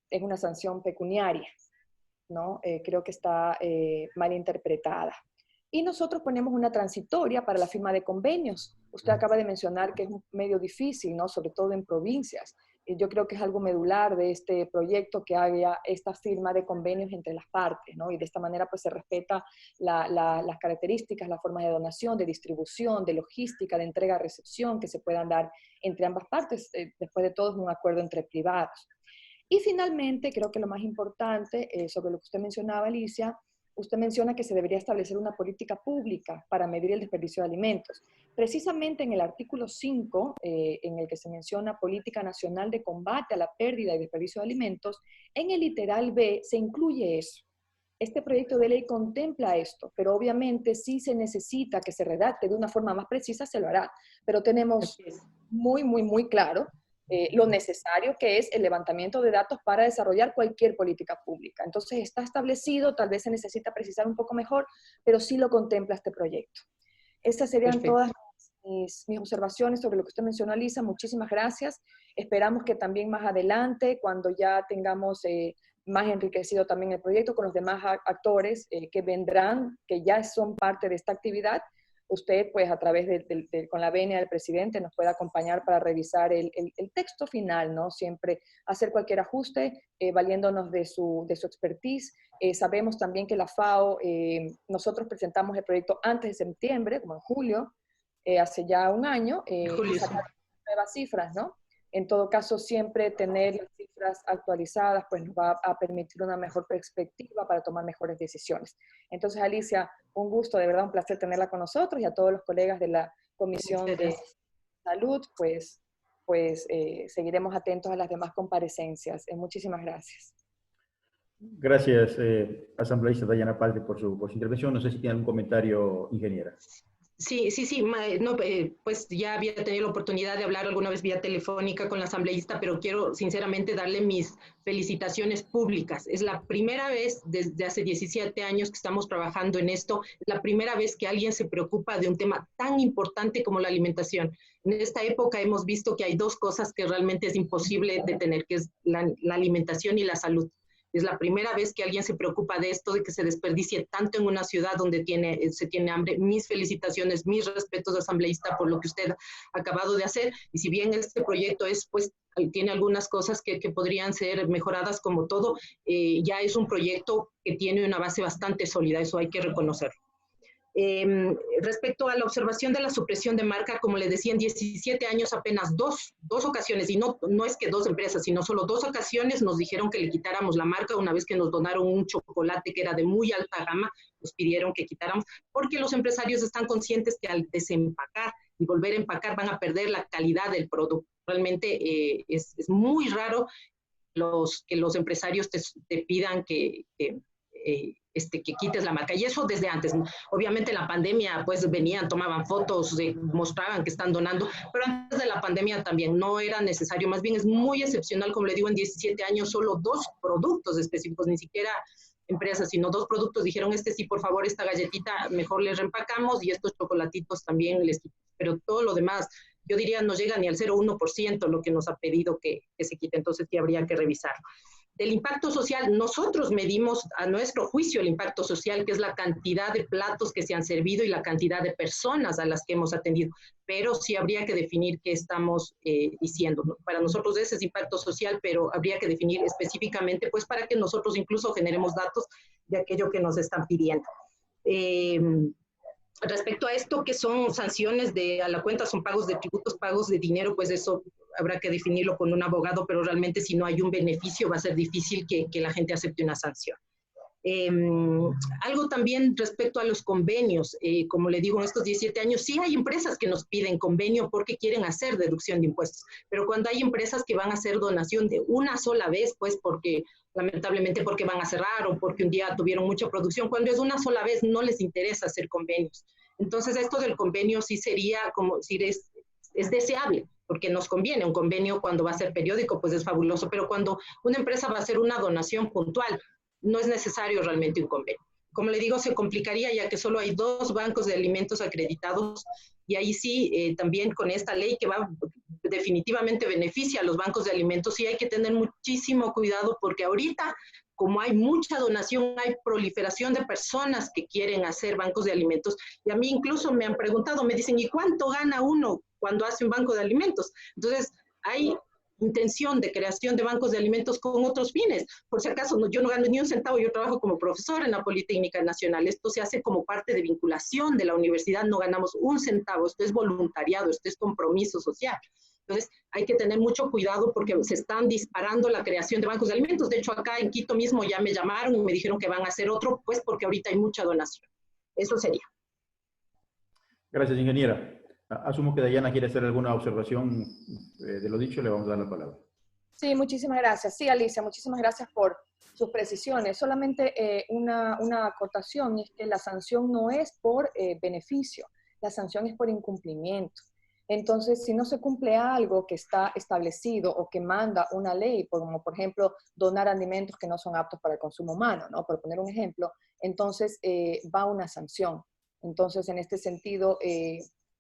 Es una sanción pecuniaria, ¿no? Creo que está mal interpretada. Y nosotros ponemos una transitoria para la firma de convenios. Usted acaba de mencionar que es un medio difícil, ¿no? Sobre todo en provincias. Yo creo que es algo medular de este proyecto que haya esta firma de convenios entre las partes, ¿no? Y de esta manera pues se respeta las características, las formas de donación, de distribución, de logística, de entrega-recepción que se puedan dar entre ambas partes. Después de todo es un acuerdo entre privados. Y finalmente, creo que lo más importante, sobre lo que usted mencionaba, Alicia, usted menciona que se debería establecer una política pública para medir el desperdicio de alimentos. Precisamente en el artículo 5, en el que se menciona Política Nacional de Combate a la Pérdida y Desperdicio de Alimentos, en el literal B se incluye eso. Este proyecto de ley contempla esto, pero obviamente si se necesita que se redacte de una forma más precisa, se lo hará. Pero tenemos muy claro lo necesario que es el levantamiento de datos para desarrollar cualquier política pública. Entonces está establecido, tal vez se necesita precisar un poco mejor, pero sí lo contempla este proyecto. Estas serían todas mis observaciones sobre lo que usted mencionó, Lisa. Muchísimas gracias. Esperamos que también más adelante, cuando ya tengamos más enriquecido también el proyecto con los demás actores que vendrán, que ya son parte de esta actividad, usted, pues, a través con la venia del presidente nos puede acompañar para revisar el texto final, ¿no? Siempre hacer cualquier ajuste, valiéndonos de su expertise. Sabemos también que la FAO, nosotros presentamos el proyecto antes de septiembre, como en julio, hace ya un año, y sacar nuevas cifras, ¿no? En todo caso, siempre tener las cifras actualizadas pues nos va a permitir una mejor perspectiva para tomar mejores decisiones. Entonces, Alicia, un gusto, de verdad un placer tenerla con nosotros, y a todos los colegas de la Comisión de Salud, pues seguiremos atentos a las demás comparecencias. Muchísimas gracias. Gracias, asambleísta Dayana Padre, por su intervención. No sé si tiene algún comentario, ingeniera. Sí, no, pues ya había tenido la oportunidad de hablar alguna vez vía telefónica con la asambleísta, pero quiero sinceramente darle mis felicitaciones públicas. Es la primera vez desde hace 17 años que estamos trabajando en esto, es la primera vez que alguien se preocupa de un tema tan importante como la alimentación. En esta época hemos visto que hay dos cosas que realmente es imposible detener, que es la alimentación y la salud. Es la primera vez que alguien se preocupa de esto, de que se desperdicie tanto en una ciudad donde se tiene hambre. Mis felicitaciones, mis respetos, asambleísta, por lo que usted ha acabado de hacer. Y si bien este proyecto tiene algunas cosas que podrían ser mejoradas como todo, ya es un proyecto que tiene una base bastante sólida, eso hay que reconocerlo. Respecto a la observación de la supresión de marca, como le decía, en 17 años apenas dos ocasiones, y no es que dos empresas, sino solo 2 ocasiones nos dijeron que le quitáramos la marca. Una vez que nos donaron un chocolate que era de muy alta gama, nos pidieron que quitáramos, porque los empresarios están conscientes que al desempacar y volver a empacar van a perder la calidad del producto. Realmente es muy raro que los empresarios te pidan que quites la marca, y eso desde antes. Obviamente en la pandemia pues venían, tomaban fotos, mostraban que están donando, pero antes de la pandemia también no era necesario. Más bien es muy excepcional, como le digo, en 17 años solo 2 productos específicos, ni siquiera empresas, sino 2 productos dijeron, sí, por favor, esta galletita mejor les reempacamos y estos chocolatitos también les quitamos, pero todo lo demás, yo diría, no llega ni al 0,1% lo que nos ha pedido que se quite. Entonces sí habría que revisarlo. Del impacto social, nosotros medimos a nuestro juicio el impacto social, que es la cantidad de platos que se han servido y la cantidad de personas a las que hemos atendido, pero sí habría que definir qué estamos diciendo, ¿no? Para nosotros ese es impacto social, pero habría que definir específicamente, pues para que nosotros incluso generemos datos de aquello que nos están pidiendo. Respecto a esto, que son sanciones a la cuenta, son pagos de tributos, pagos de dinero, pues eso habrá que definirlo con un abogado, pero realmente si no hay un beneficio va a ser difícil que la gente acepte una sanción. Algo también respecto a los convenios, como le digo, en estos 17 años sí hay empresas que nos piden convenio porque quieren hacer deducción de impuestos, pero cuando hay empresas que van a hacer donación de una sola vez, pues porque lamentablemente porque van a cerrar o porque un día tuvieron mucha producción, cuando es una sola vez no les interesa hacer convenios. Entonces esto del convenio sí sería como decir, es deseable, porque nos conviene. Un convenio cuando va a ser periódico pues es fabuloso, pero cuando una empresa va a hacer una donación puntual no es necesario realmente un convenio. Como le digo, se complicaría ya que solo hay 2 bancos de alimentos acreditados, y ahí sí, también con esta ley que va definitivamente beneficia a los bancos de alimentos, sí hay que tener muchísimo cuidado, porque ahorita, como hay mucha donación, hay proliferación de personas que quieren hacer bancos de alimentos, y a mí incluso me han preguntado, me dicen, ¿y cuánto gana uno cuando hace un banco de alimentos? Entonces, hay intención de creación de bancos de alimentos con otros fines. Por si acaso, yo no gano ni un centavo, yo trabajo como profesor en la Politécnica Nacional. Esto se hace como parte de vinculación de la universidad, no ganamos un centavo, esto es voluntariado, esto es compromiso social. Entonces, hay que tener mucho cuidado porque se están disparando la creación de bancos de alimentos. De hecho, acá en Quito mismo ya me llamaron y me dijeron que van a hacer otro, pues porque ahorita hay mucha donación. Eso sería. Gracias, ingeniera. Asumo que Dayana quiere hacer alguna observación de lo dicho, le vamos a dar la palabra. Sí, muchísimas gracias. Sí, Alicia, muchísimas gracias por sus precisiones. Solamente una acotación, es que la sanción no es por beneficio, la sanción es por incumplimiento. Entonces, si no se cumple algo que está establecido o que manda una ley, como por ejemplo donar alimentos que no son aptos para el consumo humano, ¿no? Por poner un ejemplo, entonces va una sanción. Entonces, en este sentido,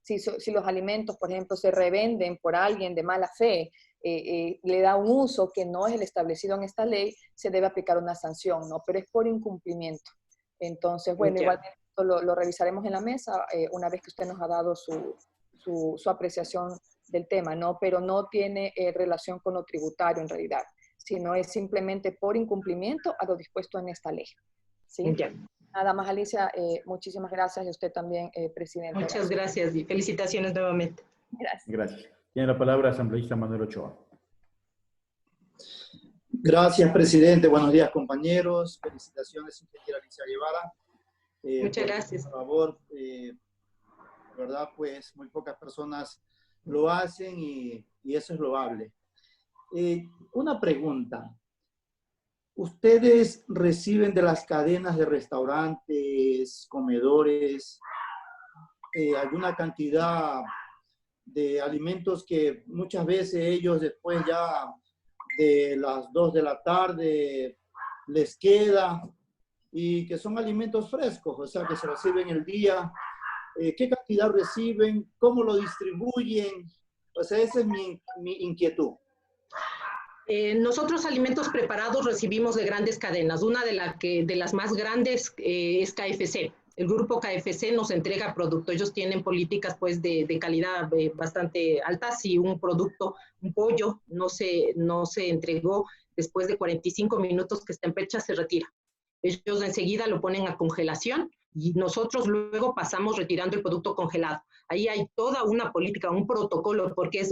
si los alimentos, por ejemplo, se revenden por alguien de mala fe, le da un uso que no es el establecido en esta ley, se debe aplicar una sanción, ¿no? Pero es por incumplimiento. Entonces, bueno, igualmente lo revisaremos en la mesa una vez que usted nos ha dado su apreciación del tema, ¿no? Pero no tiene relación con lo tributario en realidad, sino es simplemente por incumplimiento a lo dispuesto en esta ley. ¿Sí? Nada más, Alicia, muchísimas gracias, y usted también, presidente. Muchas gracias y felicitaciones nuevamente. Gracias. Gracias. Tiene la palabra el asambleísta Manuel Ochoa. Gracias, presidente. Buenos días, compañeros. Felicitaciones, ingeniera Alicia Guevara. Muchas gracias. Por favor, verdad, pues muy pocas personas lo hacen y eso es loable. Una pregunta. ¿Ustedes reciben de las cadenas de restaurantes, comedores, alguna cantidad de alimentos que muchas veces ellos después ya de las 2 de la tarde les queda y que son alimentos frescos, o sea, que se reciben el día? ¿Qué cantidad reciben? ¿Cómo lo distribuyen? O sea, esa es mi inquietud. Nosotros alimentos preparados recibimos de grandes cadenas. Una de las más grandes es KFC. El grupo KFC nos entrega productos. Ellos tienen políticas pues de calidad bastante altas. Si un producto, un pollo, no se entregó después de 45 minutos que está en percha, se retira. Ellos enseguida lo ponen a congelación, y nosotros luego pasamos retirando el producto congelado. Ahí hay toda una política, un protocolo, porque es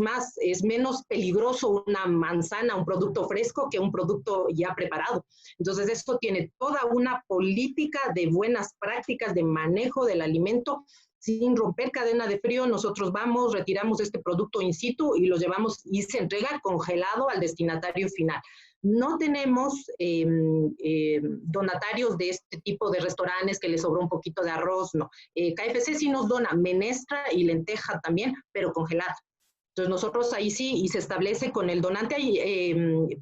menos peligroso una manzana, un producto fresco, que un producto ya preparado. Entonces, esto tiene toda una política de buenas prácticas de manejo del alimento sin romper cadena de frío. Nosotros vamos, retiramos este producto in situ y lo llevamos y se entrega congelado al destinatario final. No tenemos donatarios de este tipo de restaurantes que les sobró un poquito de arroz, no. KFC sí nos dona menestra y lenteja también, pero congelada. Entonces nosotros ahí sí, y se establece con el donante,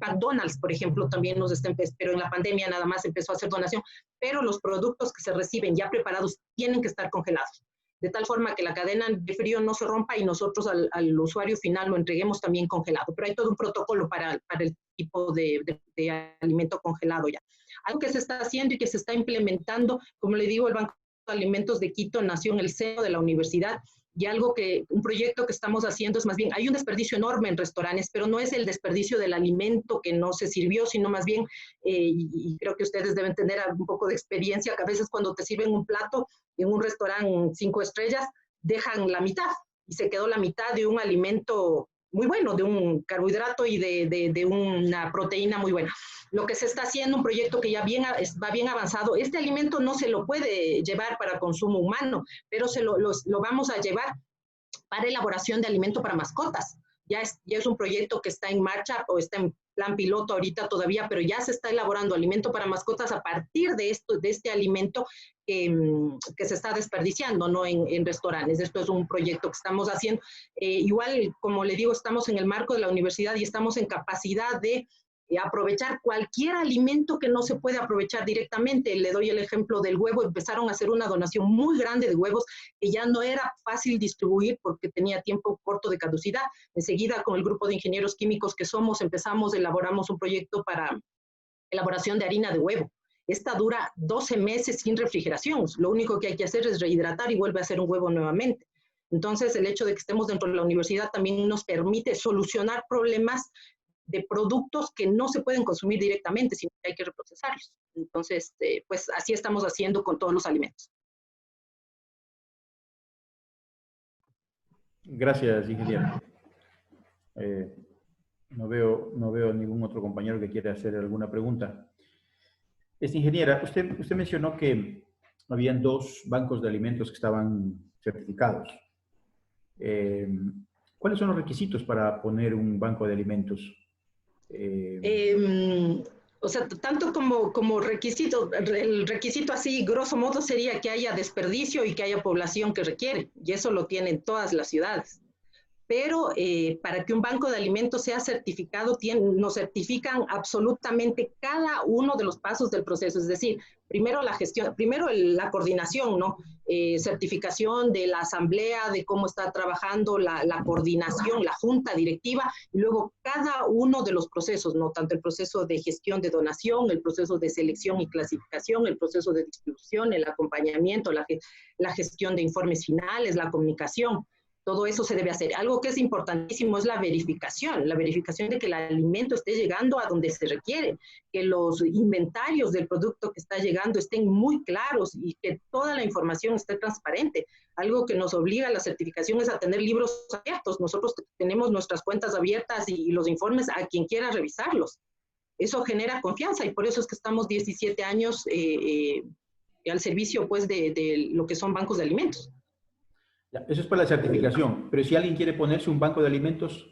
McDonald's, por ejemplo, también nos está, pero en la pandemia nada más empezó a hacer donación, pero los productos que se reciben ya preparados tienen que estar congelados, de tal forma que la cadena de frío no se rompa y nosotros al usuario final lo entreguemos también congelado. Pero hay todo un protocolo para el tipo de alimento congelado ya. Algo que se está haciendo y que se está implementando, como le digo, el Banco de Alimentos de Quito nació en el seno de la universidad, y un proyecto que estamos haciendo es más bien, hay un desperdicio enorme en restaurantes, pero no es el desperdicio del alimento que no se sirvió, sino más bien, y creo que ustedes deben tener un poco de experiencia, que a veces cuando te sirven un plato en un restaurante 5 estrellas, dejan la mitad, y se quedó la mitad de un alimento muy bueno, de un carbohidrato y de una proteína muy buena. Lo que se está haciendo, un proyecto que ya va bien avanzado, este alimento no se lo puede llevar para consumo humano, pero lo vamos a llevar para elaboración de alimento para mascotas. Ya es un proyecto que está en marcha o está en plan piloto ahorita todavía, pero ya se está elaborando alimento para mascotas a partir de este alimento que se está desperdiciando, ¿no? en restaurantes. Esto es un proyecto que estamos haciendo. Igual, como le digo, estamos en el marco de la universidad y estamos en capacidad de aprovechar cualquier alimento que no se puede aprovechar directamente. Le doy el ejemplo del huevo. Empezaron a hacer una donación muy grande de huevos que ya no era fácil distribuir porque tenía tiempo corto de caducidad. Enseguida, con el grupo de ingenieros químicos que somos, elaboramos un proyecto para elaboración de harina de huevo. Esta dura 12 meses sin refrigeración. Lo único que hay que hacer es rehidratar y vuelve a hacer un huevo nuevamente. Entonces, el hecho de que estemos dentro de la universidad también nos permite solucionar problemas de productos que no se pueden consumir directamente, sino que hay que reprocesarlos. Entonces, pues así estamos haciendo con todos los alimentos. Gracias, ingeniero. No veo ningún otro compañero que quiera hacer alguna pregunta. Ingeniera, usted mencionó que habían 2 bancos de alimentos que estaban certificados. ¿Cuáles son los requisitos para poner un banco de alimentos? O sea, tanto como requisito, el requisito así, grosso modo, sería que haya desperdicio y que haya población que requiere, y eso lo tienen todas las ciudades. Pero para que un banco de alimentos sea certificado, nos certifican absolutamente cada uno de los pasos del proceso, es decir, primero la gestión, primero la coordinación, ¿no? Certificación de la asamblea, de cómo está trabajando la coordinación, la junta directiva, y luego cada uno de los procesos, ¿no? Tanto el proceso de gestión de donación, el proceso de selección y clasificación, el proceso de distribución, el acompañamiento, la gestión de informes finales, la comunicación. Todo eso se debe hacer. Algo que es importantísimo es la verificación de que el alimento esté llegando a donde se requiere, que los inventarios del producto que está llegando estén muy claros y que toda la información esté transparente. Algo que nos obliga a la certificación es a tener libros abiertos. Nosotros tenemos nuestras cuentas abiertas y los informes a quien quiera revisarlos. Eso genera confianza y por eso es que estamos 17 años al servicio pues, de lo que son bancos de alimentos. Eso es para la certificación, pero si alguien quiere ponerse un banco de alimentos...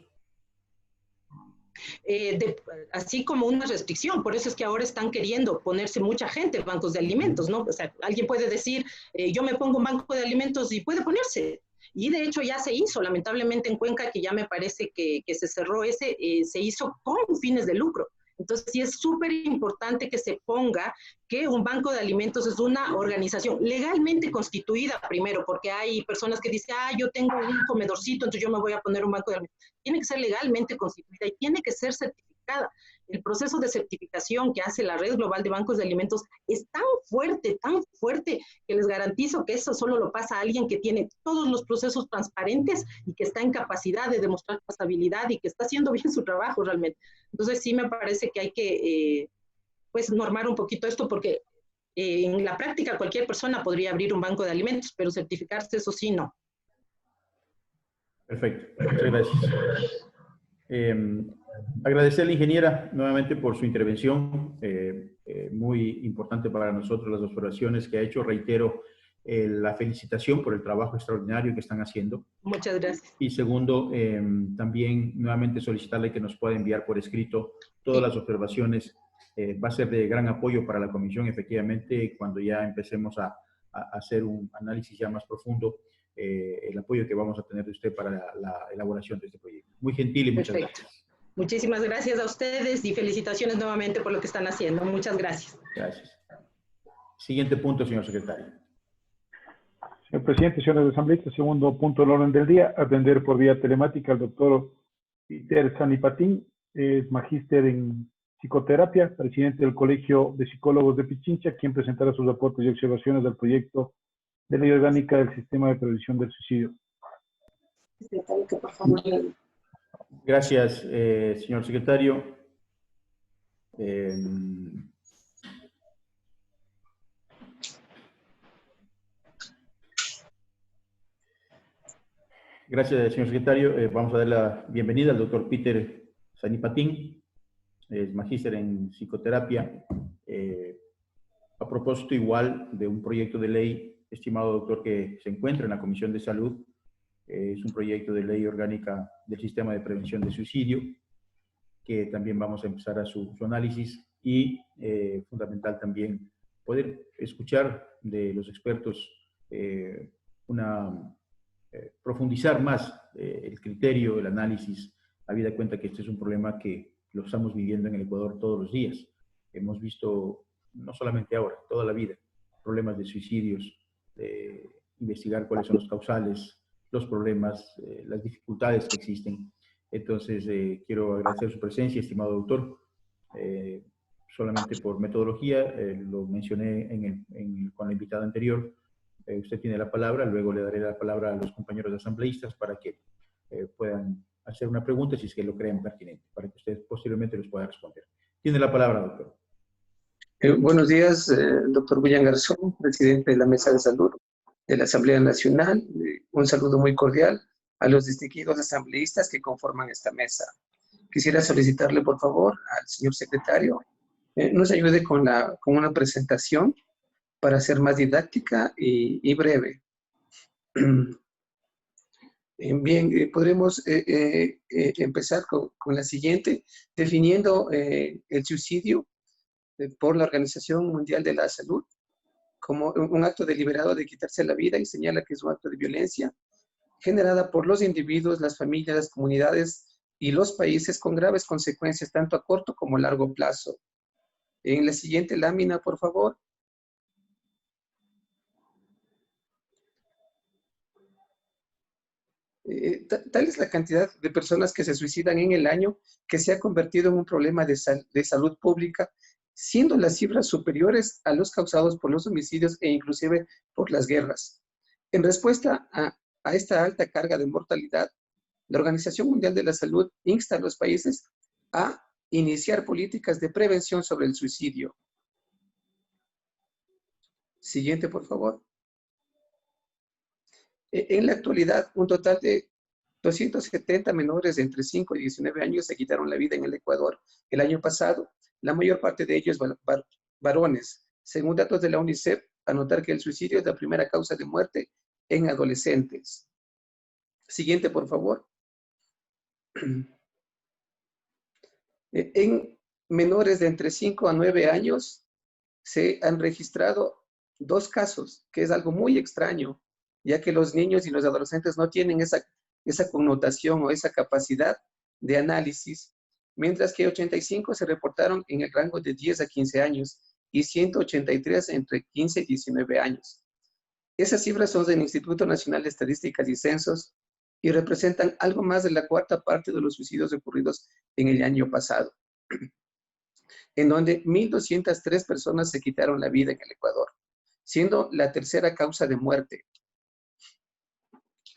así como una restricción, por eso es que ahora están queriendo ponerse mucha gente bancos de alimentos, ¿no? O sea, alguien puede decir, yo me pongo un banco de alimentos y puede ponerse. Y de hecho ya se hizo, lamentablemente en Cuenca, que ya me parece que se cerró se hizo con fines de lucro. Entonces, sí es súper importante que se ponga que un banco de alimentos es una organización legalmente constituida primero, porque hay personas que dicen, yo tengo un comedorcito, entonces yo me voy a poner un banco de alimentos. Tiene que ser legalmente constituida y tiene que ser certificada. El proceso de certificación que hace la Red Global de Bancos de Alimentos es tan fuerte, que les garantizo que eso solo lo pasa a alguien que tiene todos los procesos transparentes y que está en capacidad de demostrar pasabilidad y que está haciendo bien su trabajo realmente. Entonces sí me parece que hay que pues normar un poquito esto porque En la práctica, cualquier persona podría abrir un banco de alimentos, pero certificarse, eso sí, no. Perfecto, muchas gracias. Agradecer a la ingeniera nuevamente por su intervención, muy importante para nosotros las observaciones que ha hecho. Reitero la felicitación por el trabajo extraordinario que están haciendo. Muchas gracias. Y segundo, también nuevamente solicitarle que nos pueda enviar por escrito todas las observaciones. Va a ser de gran apoyo para la comisión, efectivamente, cuando ya empecemos a hacer un análisis ya más profundo, el apoyo que vamos a tener de usted para la elaboración de este proyecto. Muy gentil y muchas gracias. Muchísimas gracias a ustedes y felicitaciones nuevamente por lo que están haciendo. Muchas gracias. Gracias. Siguiente punto, señor secretario. Señor presidente, señores asambleístas, segundo punto del orden del día, atender por vía telemática al doctor Peter Sanipatín, es magíster en psicoterapia, presidente del Colegio de Psicólogos de Pichincha, quien presentará sus aportes y observaciones del proyecto de ley orgánica del sistema de prevención del suicidio. Gracias, señor secretario. Gracias, señor secretario. Vamos a dar la bienvenida al doctor Peter Sanipatín, es magíster en psicoterapia. A propósito igual de un proyecto de ley, estimado doctor, que se encuentra en la Comisión de Salud, es un proyecto de ley orgánica del sistema de prevención de suicidio, que también vamos a empezar a su análisis y fundamental también poder escuchar de los expertos profundizar más el criterio, el análisis, habida cuenta que este es un problema que lo estamos viviendo en el Ecuador todos los días. Hemos visto, no solamente ahora, toda la vida, problemas de suicidios, investigar cuáles son los causales, los problemas, las dificultades que existen. Entonces, quiero agradecer su presencia, estimado doctor. Solamente por metodología, lo mencioné con la invitada anterior. Usted tiene la palabra, luego le daré la palabra a los compañeros asambleístas para que puedan hacer una pregunta si es que lo creen pertinente, para que usted posteriormente los pueda responder. Tiene la palabra, doctor. Buenos días, doctor William Garzón, presidente de la Mesa de Salud de la Asamblea Nacional. Un saludo muy cordial a los distinguidos asambleístas que conforman esta mesa. Quisiera solicitarle, por favor, al señor secretario, nos ayude con una presentación para ser más didáctica y breve. Bien, podremos empezar con la siguiente, definiendo el suicidio por la Organización Mundial de la Salud como un acto deliberado de quitarse la vida, y señala que es un acto de violencia generada por los individuos, las familias, las comunidades y los países con graves consecuencias tanto a corto como a largo plazo. En la siguiente lámina, por favor. Tal es la cantidad de personas que se suicidan en el año que se ha convertido en un problema de salud pública, siendo las cifras superiores a los causados por los homicidios e inclusive por las guerras. En respuesta a esta alta carga de mortalidad, la Organización Mundial de la Salud insta a los países a iniciar políticas de prevención sobre el suicidio. Siguiente, por favor. En la actualidad, un total de 270 menores de entre 5 y 19 años se quitaron la vida en el Ecuador el año pasado, la mayor parte de ellos varones. Según datos de la UNICEF, anotar que el suicidio es la primera causa de muerte en adolescentes. Siguiente, por favor. En menores de entre 5 a 9 años se han registrado 2 casos, que es algo muy extraño, ya que los niños y los adolescentes no tienen esa connotación o esa capacidad de análisis, mientras que 85 se reportaron en el rango de 10 a 15 años y 183 entre 15 y 19 años. Esas cifras son del Instituto Nacional de Estadísticas y Censos y representan algo más de la cuarta parte de los suicidios ocurridos en el año pasado, en donde 1.203 personas se quitaron la vida en el Ecuador, siendo la tercera causa de muerte.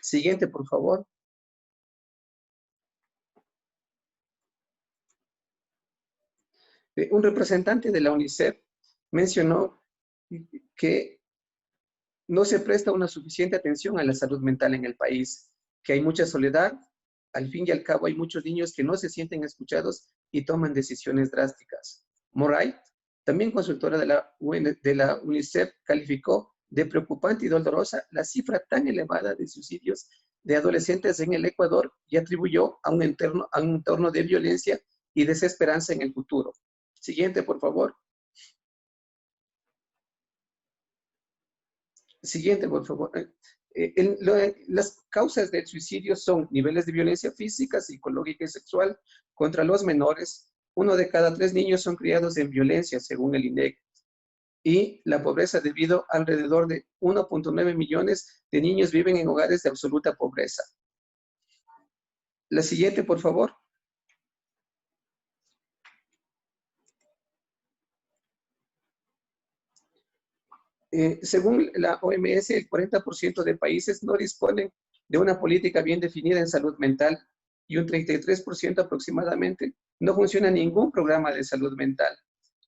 Siguiente, por favor. Un representante de la UNICEF mencionó que no se presta una suficiente atención a la salud mental en el país, que hay mucha soledad, al fin y al cabo hay muchos niños que no se sienten escuchados y toman decisiones drásticas. Moray, también consultora de la UNICEF, calificó de preocupante y dolorosa la cifra tan elevada de suicidios de adolescentes en el Ecuador y atribuyó a un entorno de violencia y desesperanza en el futuro. Siguiente, por favor. Siguiente, por favor. Las causas del suicidio son niveles de violencia física, psicológica y sexual contra los menores. 1 de cada 3 niños son criados en violencia, según el INEC. Y la pobreza, debido a alrededor de 1.9 millones de niños viven en hogares de absoluta pobreza. La siguiente, por favor. Según la OMS, el 40% de países no disponen de una política bien definida en salud mental y un 33% aproximadamente no funciona ningún programa de salud mental,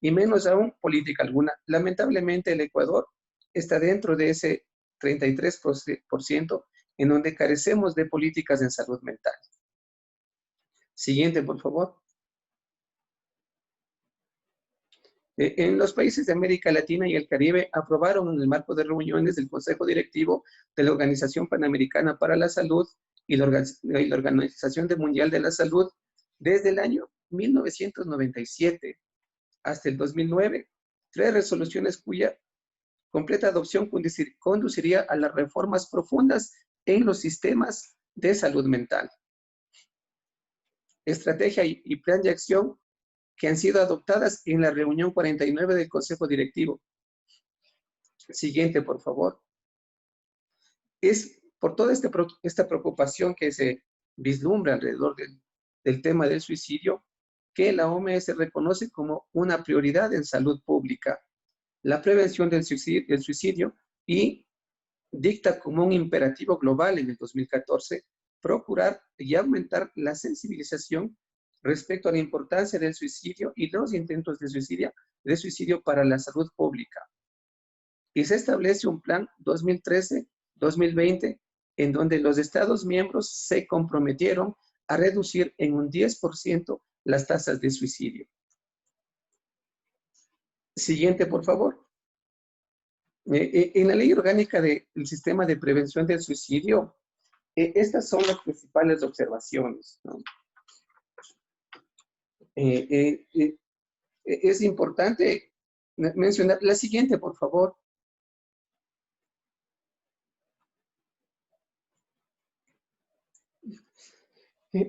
y menos aún política alguna. Lamentablemente, el Ecuador está dentro de ese 33% en donde carecemos de políticas en salud mental. Siguiente, por favor. En los países de América Latina y el Caribe aprobaron en el marco de reuniones del Consejo Directivo de la Organización Panamericana para la Salud y la Organización Mundial de la Salud desde el año 1997 hasta el 2009, 3 resoluciones cuya completa adopción conduciría a las reformas profundas en los sistemas de salud mental. Estrategia y plan de acción que han sido adoptadas en la reunión 49 del Consejo Directivo. Siguiente, por favor. Es por toda esta preocupación que se vislumbra alrededor del tema del suicidio, que la OMS reconoce como una prioridad en salud pública la prevención del suicidio y dicta como un imperativo global en el 2014 procurar y aumentar la sensibilización respecto a la importancia del suicidio y los intentos de suicidio para la salud pública. Y se establece un plan 2013-2020 en donde los Estados miembros se comprometieron a reducir en un 10% las tasas de suicidio. Siguiente, por favor. En la Ley Orgánica del Sistema de Prevención del Suicidio, estas son las principales observaciones, ¿no? Es importante mencionar la siguiente, por favor.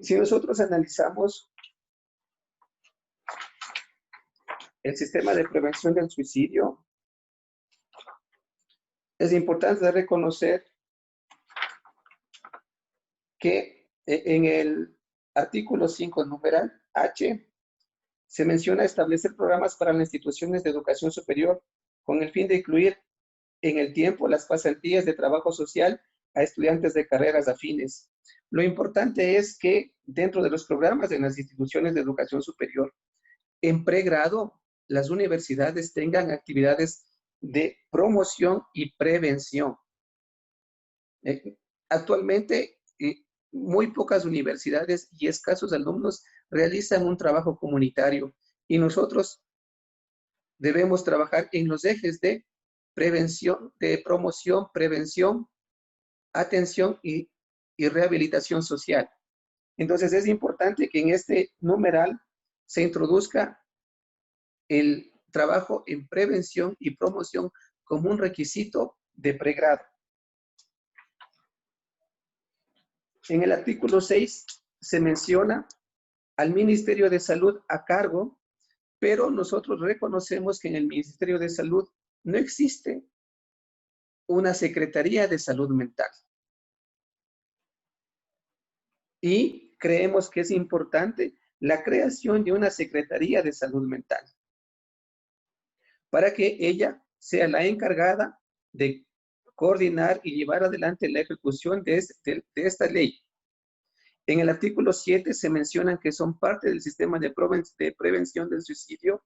Si nosotros analizamos el sistema de prevención del suicidio, es importante reconocer que en el artículo 5, numeral H, se menciona establecer programas para las instituciones de educación superior con el fin de incluir en el tiempo las pasantías de trabajo social a estudiantes de carreras afines. Lo importante es que dentro de los programas de las instituciones de educación superior, en pregrado, las universidades tengan actividades de promoción y prevención. Actualmente, muy pocas universidades y escasos alumnos realizan un trabajo comunitario y nosotros debemos trabajar en los ejes de prevención, de promoción, prevención, atención y rehabilitación social. Entonces es importante que en este numeral se introduzca el trabajo en prevención y promoción como un requisito de pregrado. En el artículo 6 se menciona al Ministerio de Salud a cargo, pero nosotros reconocemos que en el Ministerio de Salud no existe una Secretaría de Salud Mental. Y creemos que es importante la creación de una Secretaría de Salud Mental para que ella sea la encargada de coordinar y llevar adelante la ejecución de esta ley. En el artículo 7 se mencionan que son parte del sistema de prevención del suicidio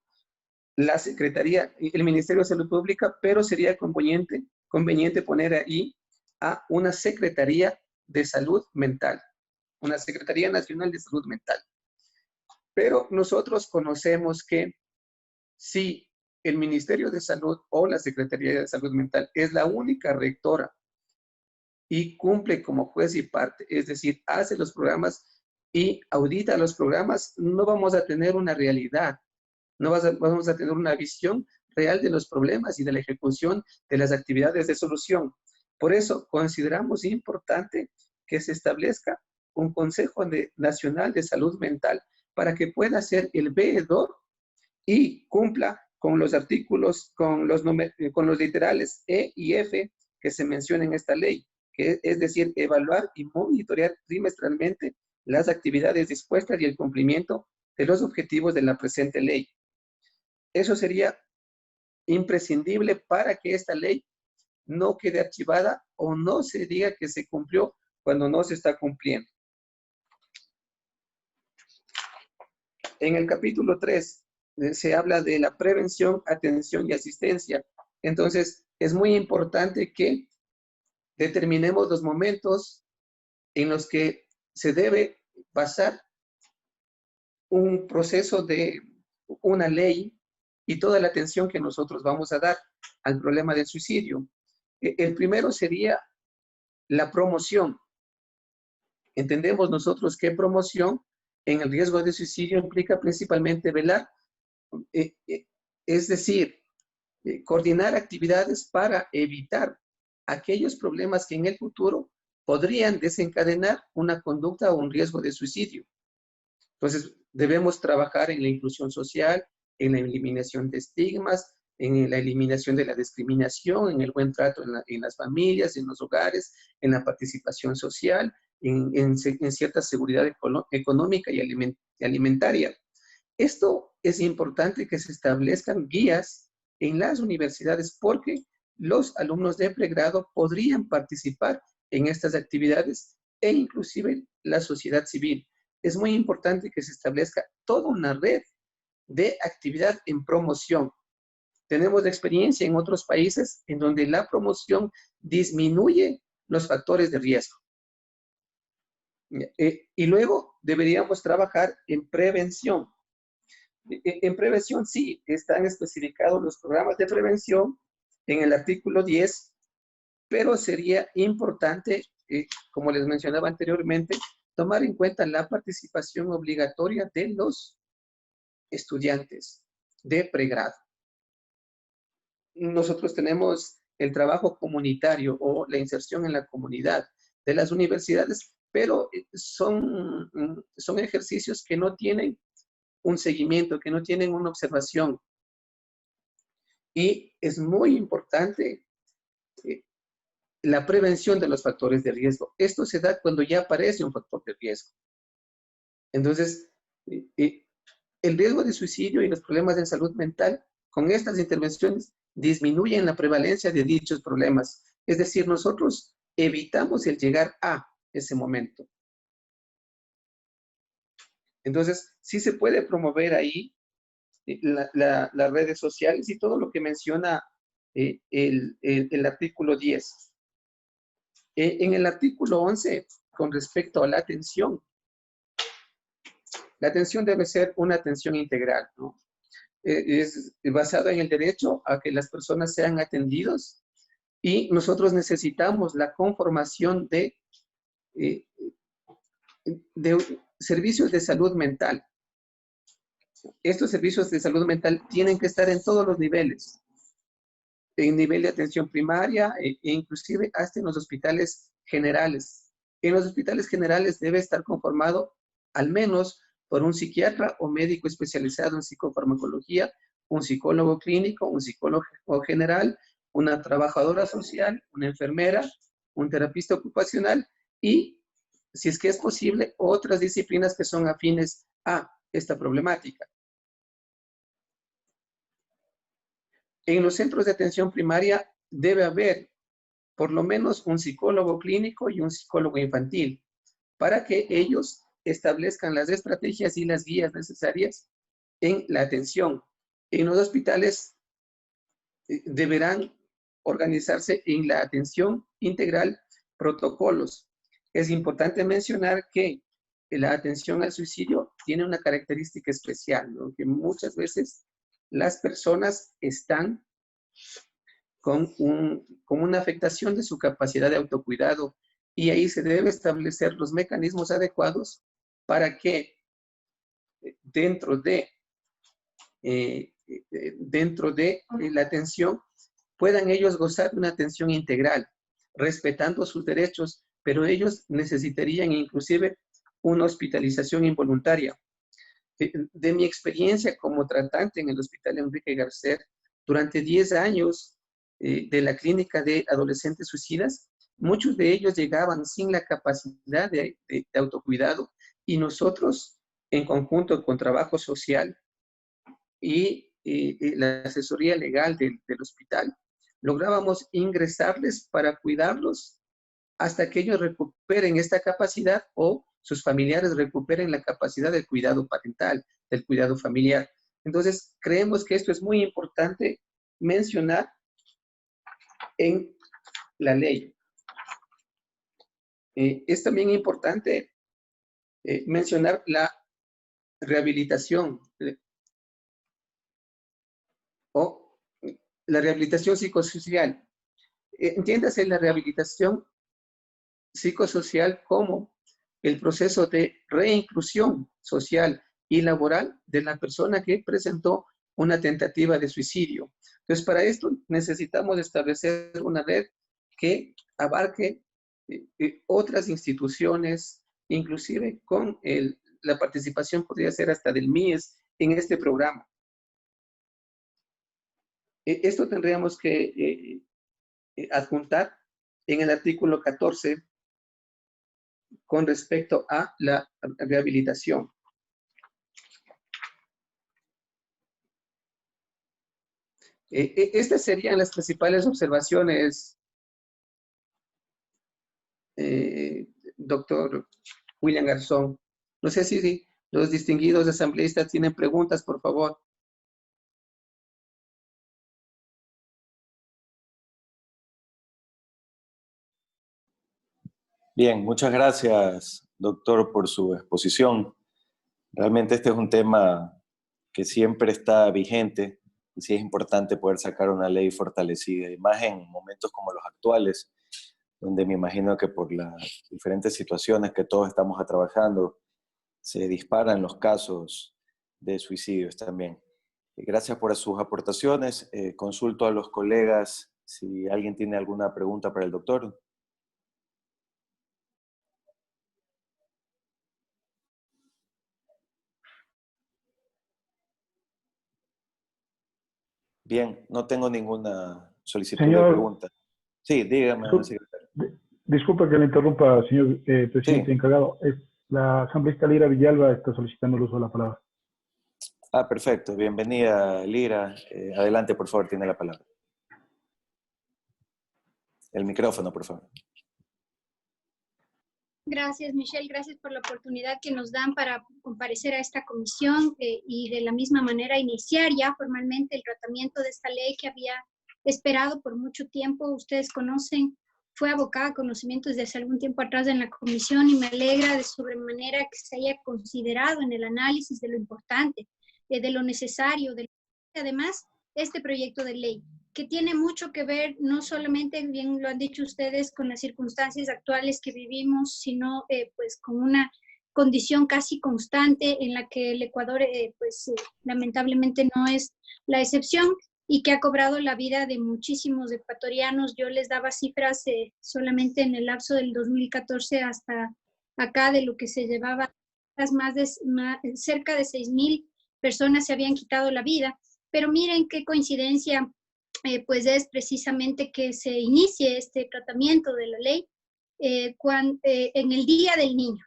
la Secretaría, el Ministerio de Salud Pública, pero sería conveniente poner ahí a una Secretaría de Salud Mental, una Secretaría Nacional de Salud Mental. Pero nosotros conocemos que si el Ministerio de Salud o la Secretaría de Salud Mental es la única rectora y cumple como juez y parte, es decir, hace los programas y audita los programas, no vamos a tener una realidad, no vamos a tener una visión real de los problemas y de la ejecución de las actividades de solución. Por eso consideramos importante que se establezca un Consejo Nacional de Salud Mental para que pueda ser el veedor y cumpla con los artículos, con los literales E y F que se mencionan en esta ley, que es decir, evaluar y monitorear trimestralmente las actividades dispuestas y el cumplimiento de los objetivos de la presente ley. Eso sería imprescindible para que esta ley no quede archivada o no se diga que se cumplió cuando no se está cumpliendo. En el capítulo 3 se habla de la prevención, atención y asistencia. Entonces, es muy importante que determinemos los momentos en los que se debe basar un proceso de una ley y toda la atención que nosotros vamos a dar al problema del suicidio. El primero sería la promoción. Entendemos nosotros que promoción en el riesgo de suicidio implica principalmente velar, es decir, coordinar actividades para evitar aquellos problemas que en el futuro podrían desencadenar una conducta o un riesgo de suicidio. Entonces, debemos trabajar en la inclusión social, en la eliminación de estigmas, en la eliminación de la discriminación, en el buen trato en las familias, en los hogares, en la participación social, en cierta seguridad económica y alimentaria. Esto es importante que se establezcan guías en las universidades porque los alumnos de pregrado podrían participar en estas actividades e inclusive la sociedad civil. Es muy importante que se establezca toda una red de actividad en promoción. Tenemos experiencia en otros países en donde la promoción disminuye los factores de riesgo. Y luego deberíamos trabajar en prevención. En prevención sí, están especificados los programas de prevención en el artículo 10, pero sería importante, como les mencionaba anteriormente, tomar en cuenta la participación obligatoria de los estudiantes de pregrado. Nosotros tenemos el trabajo comunitario o la inserción en la comunidad de las universidades, pero son ejercicios que no tienen un seguimiento, que no tienen una observación. Y es muy importante la prevención de los factores de riesgo. Esto se da cuando ya aparece un factor de riesgo. Entonces, el riesgo de suicidio y los problemas de salud mental, con estas intervenciones, disminuyen la prevalencia de dichos problemas. Es decir, nosotros evitamos el llegar a ese momento. Entonces, sí se puede promover ahí las redes sociales y todo lo que menciona el artículo 10. En el artículo 11, con respecto a la atención debe ser una atención integral, ¿no? Es basada en el derecho a que las personas sean atendidos y nosotros necesitamos la conformación de servicios de salud mental. Estos servicios de salud mental tienen que estar en todos los niveles, en nivel de atención primaria e inclusive hasta en los hospitales generales. En los hospitales generales debe estar conformado al menos por un psiquiatra o médico especializado en psicofarmacología, un psicólogo clínico, un psicólogo general, una trabajadora social, una enfermera, un terapista ocupacional y, si es que es posible, otras disciplinas que son afines a esta problemática. En los centros de atención primaria debe haber por lo menos un psicólogo clínico y un psicólogo infantil para que ellos establezcan las estrategias y las guías necesarias en la atención. En los hospitales deberán organizarse en la atención integral protocolos. Es importante mencionar que la atención al suicidio tiene una característica especial, ¿no? Que muchas veces las personas están con una afectación de su capacidad de autocuidado y ahí se debe establecer los mecanismos adecuados para que dentro de la atención puedan ellos gozar de una atención integral, respetando sus derechos, pero ellos necesitarían inclusive una hospitalización involuntaria. De mi experiencia como tratante en el Hospital Enrique Garcés, durante 10 años de la clínica de adolescentes suicidas, muchos de ellos llegaban sin la capacidad de autocuidado y nosotros, en conjunto con trabajo social y la asesoría legal del hospital, lográbamos ingresarles para cuidarlos hasta que ellos recuperen esta capacidad o sus familiares recuperen la capacidad del cuidado parental, del cuidado familiar. Entonces, creemos que esto es muy importante mencionar en la ley. Es también importante mencionar la rehabilitación o la rehabilitación psicosocial. Entiéndase la rehabilitación psicosocial como el proceso de reinclusión social y laboral de la persona que presentó una tentativa de suicidio. Entonces, para esto necesitamos establecer una red que abarque otras instituciones, inclusive con la participación podría ser hasta del MIES en este programa. Esto tendríamos que adjuntar en el artículo 14 con respecto a la rehabilitación. Estas serían las principales observaciones, doctor William Garzón. No sé si los distinguidos asambleístas tienen preguntas, por favor. Bien, muchas gracias, doctor, por su exposición. Realmente este es un tema que siempre está vigente y sí es importante poder sacar una ley fortalecida, y más en momentos como los actuales, donde me imagino que por las diferentes situaciones que todos estamos atravesando, se disparan los casos de suicidios también. Gracias por sus aportaciones. Consulto a los colegas si alguien tiene alguna pregunta para el doctor. Bien, no tengo ninguna solicitud de pregunta. Sí, dígame, secretario. Disculpa que le interrumpa, señor presidente Sí. encargado. La asambleísta Lira Villalba está solicitando el uso de la palabra. Perfecto. Bienvenida, Lira. Adelante, por favor, tiene la palabra. El micrófono, por favor. Gracias, Michelle. Gracias por la oportunidad que nos dan para comparecer a esta comisión y de la misma manera iniciar ya formalmente el tratamiento de esta ley que había esperado por mucho tiempo. Ustedes conocen, fue abocada a conocimiento desde hace algún tiempo atrás en la comisión y me alegra de sobremanera que se haya considerado en el análisis de lo importante, de lo necesario, además este proyecto de ley, que tiene mucho que ver, no solamente, bien lo han dicho ustedes, con las circunstancias actuales que vivimos, sino pues con una condición casi constante en la que el Ecuador lamentablemente no es la excepción y que ha cobrado la vida de muchísimos ecuatorianos. Yo les daba cifras solamente en el lapso del 2014 hasta acá de lo que se llevaba, cerca de 6,000 personas se habían quitado la vida, pero miren qué coincidencia, pues es precisamente que se inicie este tratamiento de la ley en el Día del Niño.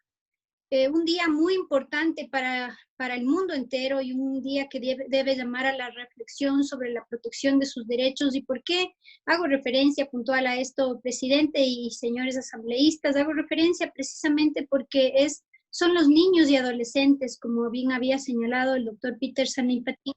Un día muy importante para el mundo entero y un día que debe llamar a la reflexión sobre la protección de sus derechos. ¿Y por qué hago referencia puntual a esto, presidente y señores asambleístas? Hago referencia precisamente porque son los niños y adolescentes, como bien había señalado el doctor Peter Sanipatín,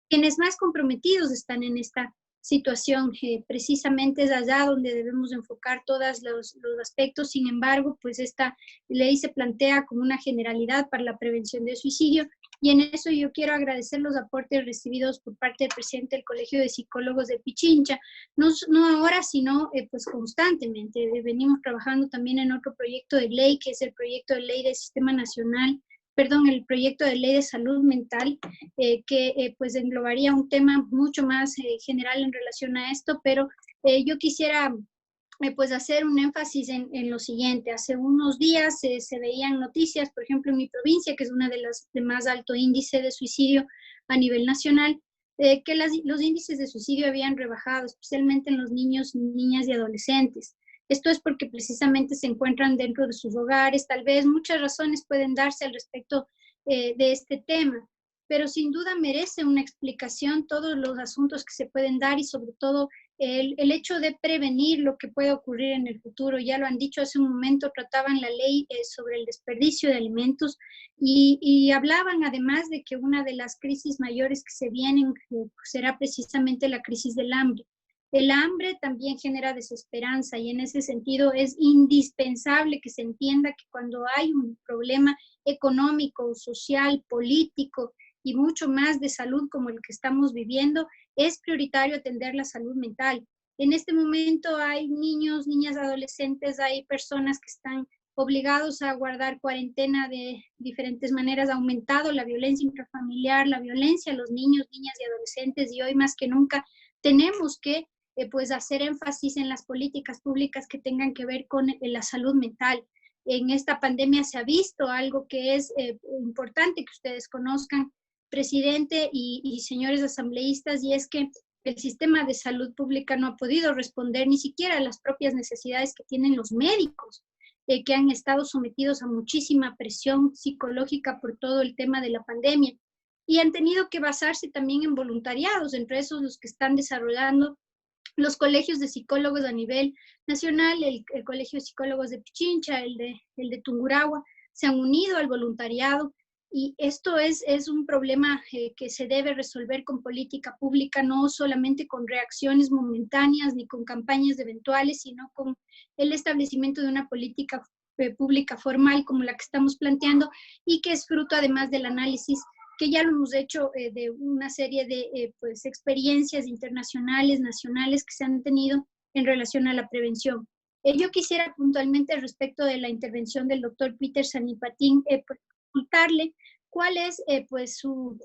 quienes más comprometidos están en esta situación. Precisamente es allá donde debemos enfocar todos los aspectos. Sin embargo, pues esta ley se plantea como una generalidad para la prevención del suicidio, y en eso yo quiero agradecer los aportes recibidos por parte del presidente del Colegio de Psicólogos de Pichincha, no ahora, sino pues constantemente. Venimos trabajando también en otro proyecto de ley, que es el proyecto de ley del Sistema Nacional, el proyecto de ley de salud mental, que pues englobaría un tema mucho más general en relación a esto, pero yo quisiera pues hacer un énfasis en lo siguiente. Hace unos días se veían noticias, por ejemplo, en mi provincia, que es una de las de más alto índice de suicidio a nivel nacional, que los índices de suicidio habían rebajado, especialmente en los niños, niñas y adolescentes. Esto es porque precisamente se encuentran dentro de sus hogares. Tal vez muchas razones pueden darse al respecto de este tema, pero sin duda merece una explicación todos los asuntos que se pueden dar, y sobre todo el hecho de prevenir lo que pueda ocurrir en el futuro. Ya lo han dicho hace un momento, trataban la ley sobre el desperdicio de alimentos, y hablaban además de que una de las crisis mayores que se vienen será precisamente la crisis del hambre. El hambre también genera desesperanza, y en ese sentido es indispensable que se entienda que cuando hay un problema económico, social, político y mucho más de salud como el que estamos viviendo, es prioritario atender la salud mental. En este momento hay niños, niñas, adolescentes, hay personas que están obligados a guardar cuarentena de diferentes maneras. Ha aumentado la violencia intrafamiliar, la violencia a los niños, niñas y adolescentes, y hoy más que nunca tenemos que pues hacer énfasis en las políticas públicas que tengan que ver con la salud mental. En esta pandemia se ha visto algo que es importante que ustedes conozcan, presidente y señores asambleístas, y es que el sistema de salud pública no ha podido responder ni siquiera a las propias necesidades que tienen los médicos, que han estado sometidos a muchísima presión psicológica por todo el tema de la pandemia, y han tenido que basarse también en voluntariados, entre esos los que están desarrollando los colegios de psicólogos a nivel nacional. El Colegio de Psicólogos de Pichincha, el de Tungurahua, se han unido al voluntariado, y esto es un problema que se debe resolver con política pública, no solamente con reacciones momentáneas ni con campañas eventuales, sino con el establecimiento de una política pública formal como la que estamos planteando, y que es fruto además del análisis que ya lo hemos hecho de una serie de pues, experiencias internacionales, nacionales que se han tenido en relación a la prevención. Yo quisiera puntualmente respecto de la intervención del doctor Peter Sanipatin, consultarle cuál es pues, su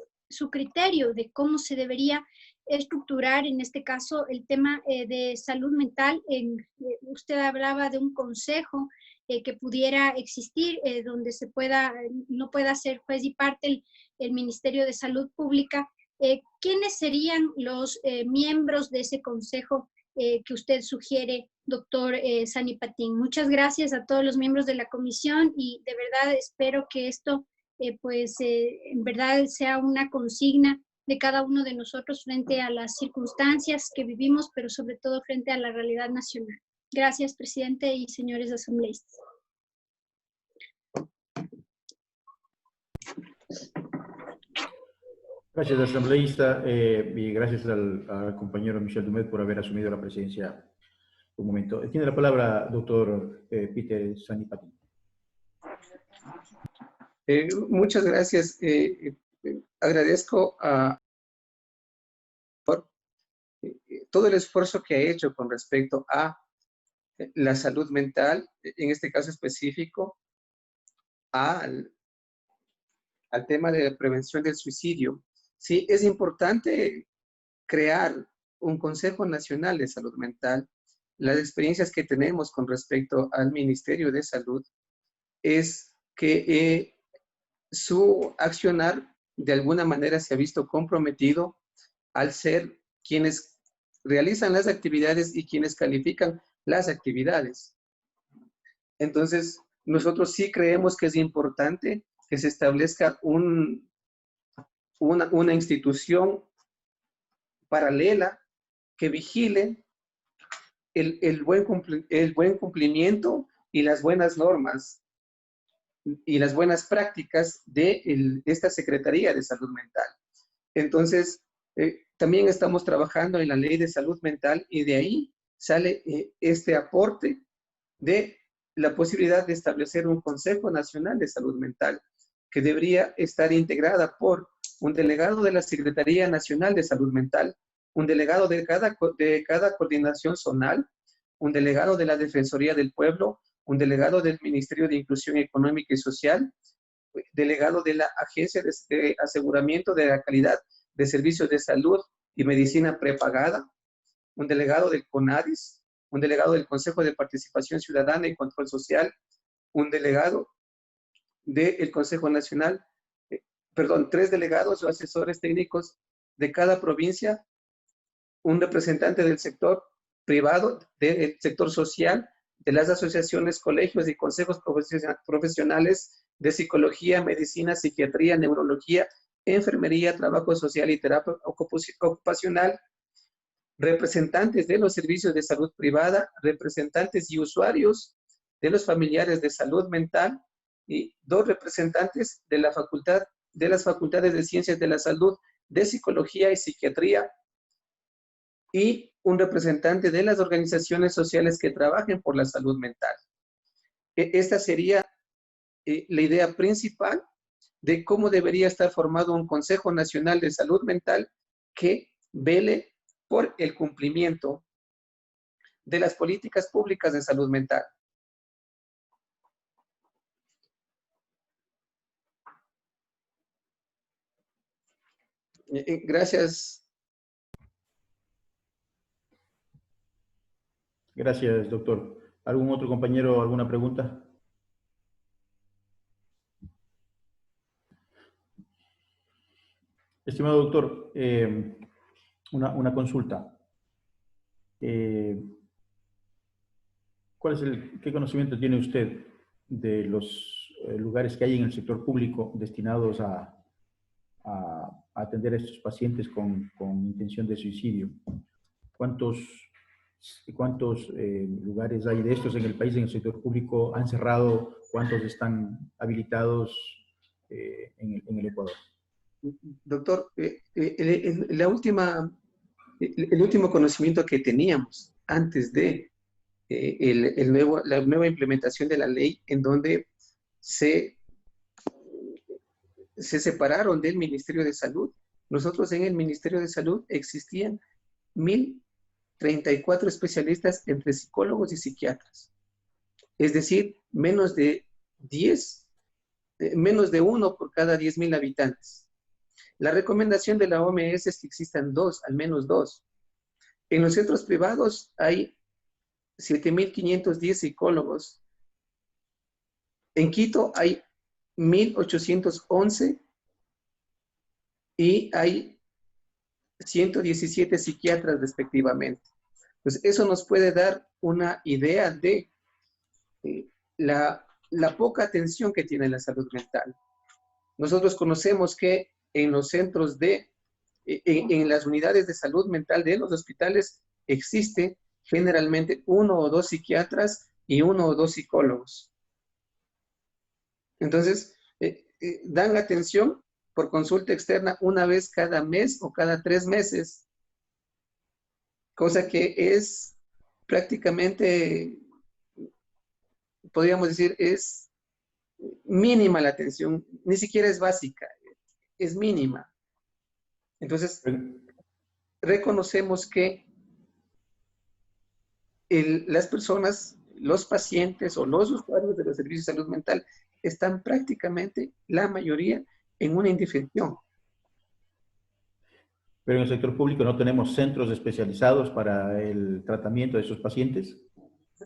criterio de cómo se debería estructurar en este caso el tema de salud mental. Usted hablaba de un consejo que pudiera existir, donde no pueda ser juez y parte el Ministerio de Salud Pública. ¿Quiénes serían los miembros de ese consejo que usted sugiere, doctor Sanipatin? Muchas gracias a todos los miembros de la comisión, y de verdad espero que esto en verdad sea una consigna de cada uno de nosotros frente a las circunstancias que vivimos, pero sobre todo frente a la realidad nacional. Gracias, presidente y señores asambleístas. Gracias, asambleísta, y gracias al compañero Michel Dumet por haber asumido la presidencia un momento. Tiene la palabra doctor Peter Sanipatin. Muchas gracias. Agradezco por todo el esfuerzo que ha hecho con respecto a la salud mental, en este caso específico, al tema de la prevención del suicidio. Sí, es importante crear un Consejo Nacional de Salud Mental. Las experiencias que tenemos con respecto al Ministerio de Salud es que su accionar de alguna manera se ha visto comprometido al ser quienes realizan las actividades y quienes califican las actividades. Entonces, nosotros sí creemos que es importante que se establezca una institución paralela que vigile el buen cumplimiento y las buenas normas y las buenas prácticas de esta Secretaría de Salud Mental. Entonces, También estamos trabajando en la ley de salud mental y de ahí sale este aporte de la posibilidad de establecer un Consejo Nacional de Salud Mental que debería estar integrada por un delegado de la Secretaría Nacional de Salud Mental, un delegado de cada coordinación zonal, un delegado de la Defensoría del Pueblo, un delegado del Ministerio de Inclusión Económica y Social, delegado de la Agencia de Aseguramiento de la Calidad de Servicios de Salud y Medicina Prepagada, un delegado del CONADIS, un delegado del Consejo de Participación Ciudadana y Control Social, un delegado del Consejo Nacional, 3 delegados o asesores técnicos de cada provincia, un representante del sector privado, del sector social, de las asociaciones, colegios y consejos profesionales de psicología, medicina, psiquiatría, neurología, enfermería, trabajo social y terapia ocupacional, representantes de los servicios de salud privada, representantes y usuarios de los familiares de salud mental y 2 representantes de las facultades de ciencias de la salud, de psicología y psiquiatría y un representante de las organizaciones sociales que trabajen por la salud mental. Esta sería la idea principal de cómo debería estar formado un Consejo Nacional de Salud Mental que vele por el cumplimiento de las políticas públicas de salud mental. Gracias. Gracias, doctor. ¿Algún otro compañero, alguna pregunta? Estimado doctor, una consulta. ¿Qué conocimiento tiene usted de los lugares que hay en el sector público destinados a atender a estos pacientes con intención de suicidio? ¿Cuántos lugares hay de estos en el país, en el sector público? ¿Han cerrado? ¿Cuántos están habilitados en el Ecuador? Doctor, el último conocimiento que teníamos antes de la nueva implementación de la ley, en donde se separaron del Ministerio de Salud. Nosotros en el Ministerio de Salud existían 1.034 especialistas entre psicólogos y psiquiatras. Es decir, menos de 1 por cada 10.000 habitantes. La recomendación de la OMS es que existan 2, al menos 2. En los centros privados hay 7.510 psicólogos. En Quito hay 1.811 y hay 117 psiquiatras respectivamente. Pues eso nos puede dar una idea de la poca atención que tiene la salud mental. Nosotros conocemos que en los centros en las unidades de salud mental de los hospitales existe generalmente 1 o 2 psiquiatras y 1 o 2 psicólogos. Entonces, dan atención por consulta externa una vez cada mes o cada 3 meses, cosa que es prácticamente, podríamos decir, es mínima la atención, ni siquiera es básica, es mínima. Entonces, reconocemos que las personas, los pacientes o los usuarios de los servicios de salud mental están prácticamente, la mayoría, en una indefensión. Pero en el sector público no tenemos centros especializados para el tratamiento de esos pacientes.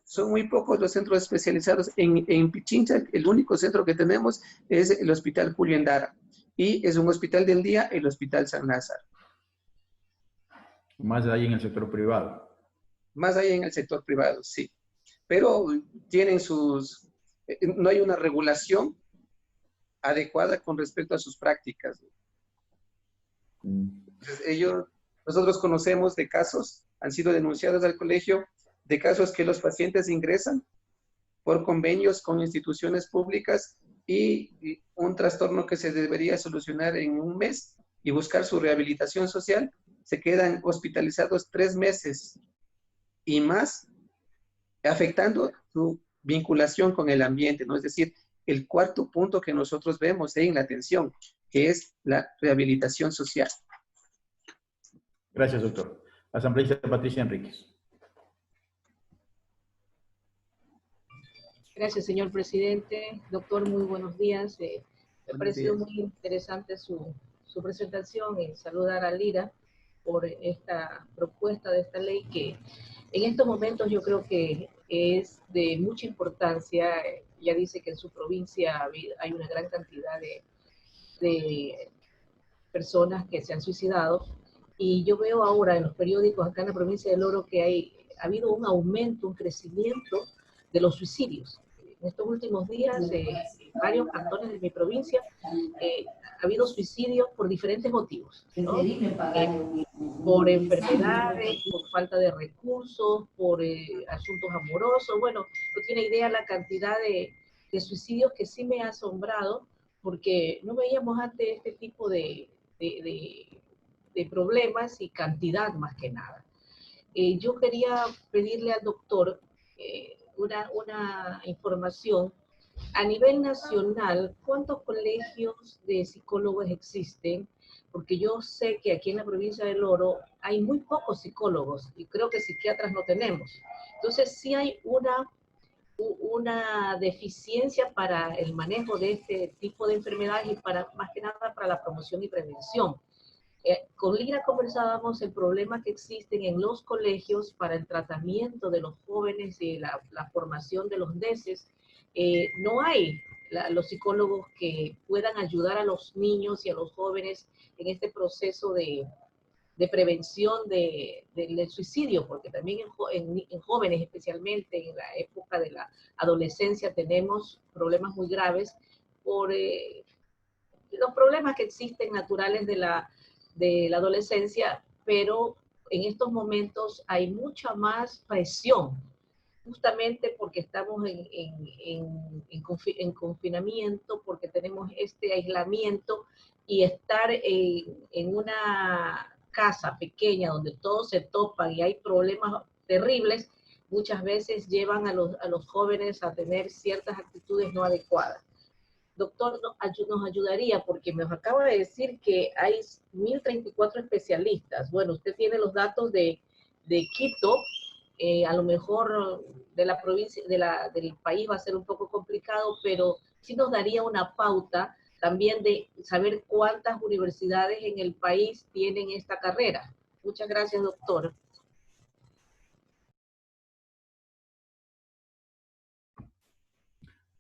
Son muy pocos los centros especializados. En Pichincha, el único centro que tenemos es el Hospital Julio Endara. Y es un hospital del día, el Hospital San Lázaro. Más ahí en el sector privado. Más ahí en el sector privado, sí. Pero tienen no hay una regulación adecuada con respecto a sus prácticas. Entonces, nosotros conocemos de casos, han sido denunciados al colegio, de casos que los pacientes ingresan por convenios con instituciones públicas y un trastorno que se debería solucionar en un mes y buscar su rehabilitación social, se quedan hospitalizados 3 meses y más, afectando su vinculación con el ambiente, ¿no? Es decir, el cuarto punto que nosotros vemos en la atención, que es la rehabilitación social. Gracias, doctor. Asambleísta Patricia Enríquez. Gracias, señor presidente. Doctor, muy buenos días. Me ha parecido muy interesante su presentación y saludar a Lira por esta propuesta de esta ley que en estos momentos yo creo que es de mucha importancia. Ya dice que en su provincia hay una gran cantidad de personas que se han suicidado y yo veo ahora en los periódicos acá en la provincia del Oro que ha habido un aumento, un crecimiento de los suicidios. En estos últimos días, en varios cantones de mi provincia, ha habido suicidios por diferentes motivos, ¿no? Por enfermedades, por falta de recursos, por asuntos amorosos. Bueno, no tiene idea la cantidad de suicidios que sí me ha asombrado, porque no veíamos antes este tipo de problemas y cantidad más que nada. Yo quería pedirle al doctor una información. A nivel nacional, ¿cuántos colegios de psicólogos existen? Porque yo sé que aquí en la provincia del Oro hay muy pocos psicólogos y creo que psiquiatras no tenemos. Entonces, sí hay una deficiencia para el manejo de este tipo de enfermedades y más que nada para la promoción y prevención. Con Lira conversábamos el problema que existen en los colegios para el tratamiento de los jóvenes y la formación de los DECES. No hay los psicólogos que puedan ayudar a los niños y a los jóvenes en este proceso de prevención del suicidio, porque también en jóvenes, especialmente en la época de la adolescencia, tenemos problemas muy graves por los problemas que existen naturales de la adolescencia, pero en estos momentos hay mucha más presión, justamente porque estamos en confinamiento, porque tenemos este aislamiento y estar en una casa pequeña donde todos se topan y hay problemas terribles, muchas veces llevan a los jóvenes a tener ciertas actitudes no adecuadas. Doctor, nos ayudaría porque nos acaba de decir que hay 1.034 especialistas. Bueno, usted tiene los datos de Quito, a lo mejor de la provincia, del país va a ser un poco complicado, pero sí nos daría una pauta también de saber cuántas universidades en el país tienen esta carrera. Muchas gracias, doctor.